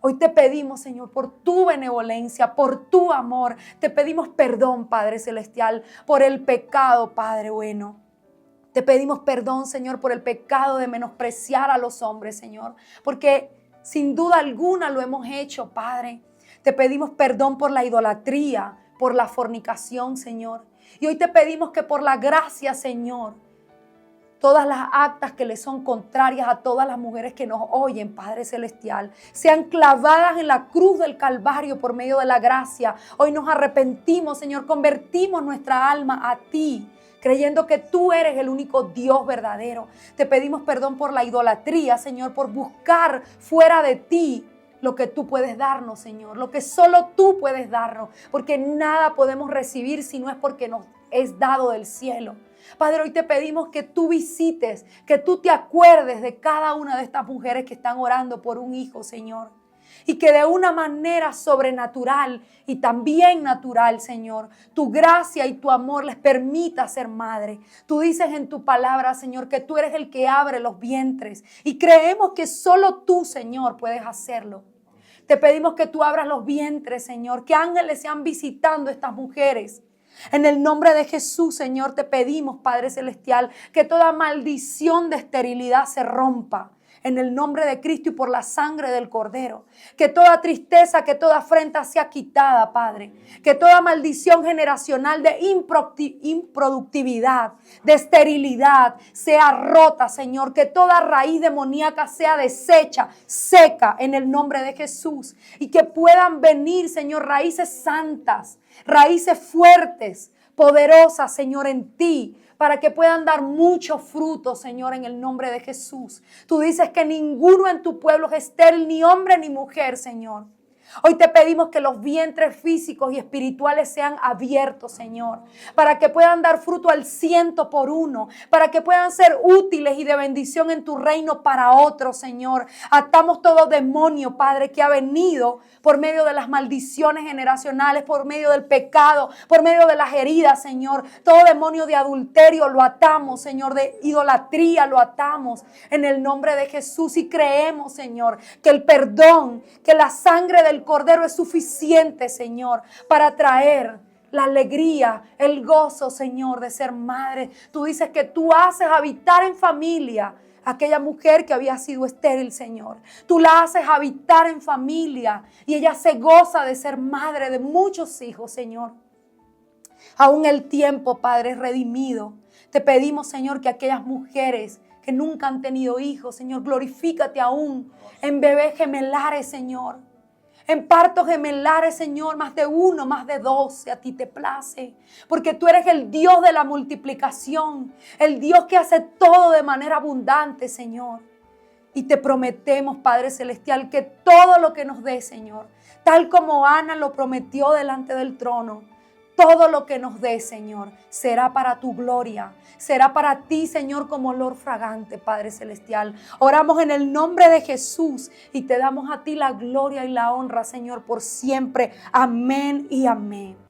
Hoy te pedimos, Señor, por tu benevolencia, por tu amor, te pedimos perdón, Padre Celestial, por el pecado, Padre bueno. Te pedimos perdón, Señor, por el pecado de menospreciar a los hombres, Señor, porque sin duda alguna lo hemos hecho, Padre. Te pedimos perdón por la idolatría, por la fornicación, Señor. Y hoy te pedimos que por la gracia, Señor, todas las actas que le son contrarias a todas las mujeres que nos oyen, Padre Celestial, sean clavadas en la cruz del Calvario por medio de la gracia. Hoy nos arrepentimos, Señor, convertimos nuestra alma a ti, creyendo que tú eres el único Dios verdadero. Te pedimos perdón por la idolatría, Señor, por buscar fuera de ti lo que tú puedes darnos, Señor, lo que solo tú puedes darnos, porque nada podemos recibir si no es porque nos es dado del cielo. Padre, hoy te pedimos que tú visites, que tú te acuerdes de cada una de estas mujeres que están orando por un hijo, Señor. Y que de una manera sobrenatural y también natural, Señor, tu gracia y tu amor les permita ser madre. Tú dices en tu palabra, Señor, que tú eres el que abre los vientres. Y creemos que solo tú, Señor, puedes hacerlo. Te pedimos que tú abras los vientres, Señor, que ángeles sean visitando a estas mujeres. En el nombre de Jesús, Señor, te pedimos, Padre Celestial, que toda maldición de esterilidad se rompa. En el nombre de Cristo y por la sangre del Cordero. Que toda tristeza, que toda afrenta sea quitada, Padre. Que toda maldición generacional de improductividad, de esterilidad, sea rota, Señor. Que toda raíz demoníaca sea deshecha, seca, en el nombre de Jesús. Y que puedan venir, Señor, raíces santas, raíces fuertes, poderosas, Señor, en ti, para que puedan dar mucho fruto, Señor, en el nombre de Jesús. Tú dices que ninguno en tu pueblo es estéril, ni hombre ni mujer, Señor. Hoy te pedimos que los vientres físicos y espirituales sean abiertos, Señor, para que puedan dar fruto al 100 por 1, para que puedan ser útiles y de bendición en tu reino para otros, Señor. Atamos todo demonio, Padre, que ha venido por medio de las maldiciones generacionales, por medio del pecado, por medio de las heridas, Señor. Todo demonio de adulterio lo atamos, Señor, de idolatría lo atamos en el nombre de Jesús, y creemos, Señor, que el perdón, que la sangre del Cordero es suficiente, Señor, para traer la alegría, el gozo, Señor, de ser madre. Tú dices que tú haces habitar en familia aquella mujer que había sido estéril, Señor. Tú la haces habitar en familia y ella se goza de ser madre de muchos hijos, Señor. Aún el tiempo, Padre, es redimido. Te pedimos, Señor, que aquellas mujeres que nunca han tenido hijos, Señor, glorifícate aún en bebés gemelares, Señor. En partos gemelares, Señor, más de uno, más de dos, si a ti te place. Porque tú eres el Dios de la multiplicación, el Dios que hace todo de manera abundante, Señor. Y te prometemos, Padre Celestial, que todo lo que nos dé, Señor, tal como Ana lo prometió delante del trono, todo lo que nos dé, Señor, será para tu gloria. Será para ti, Señor, como olor fragante, Padre Celestial. Oramos en el nombre de Jesús y te damos a ti la gloria y la honra, Señor, por siempre. Amén y amén.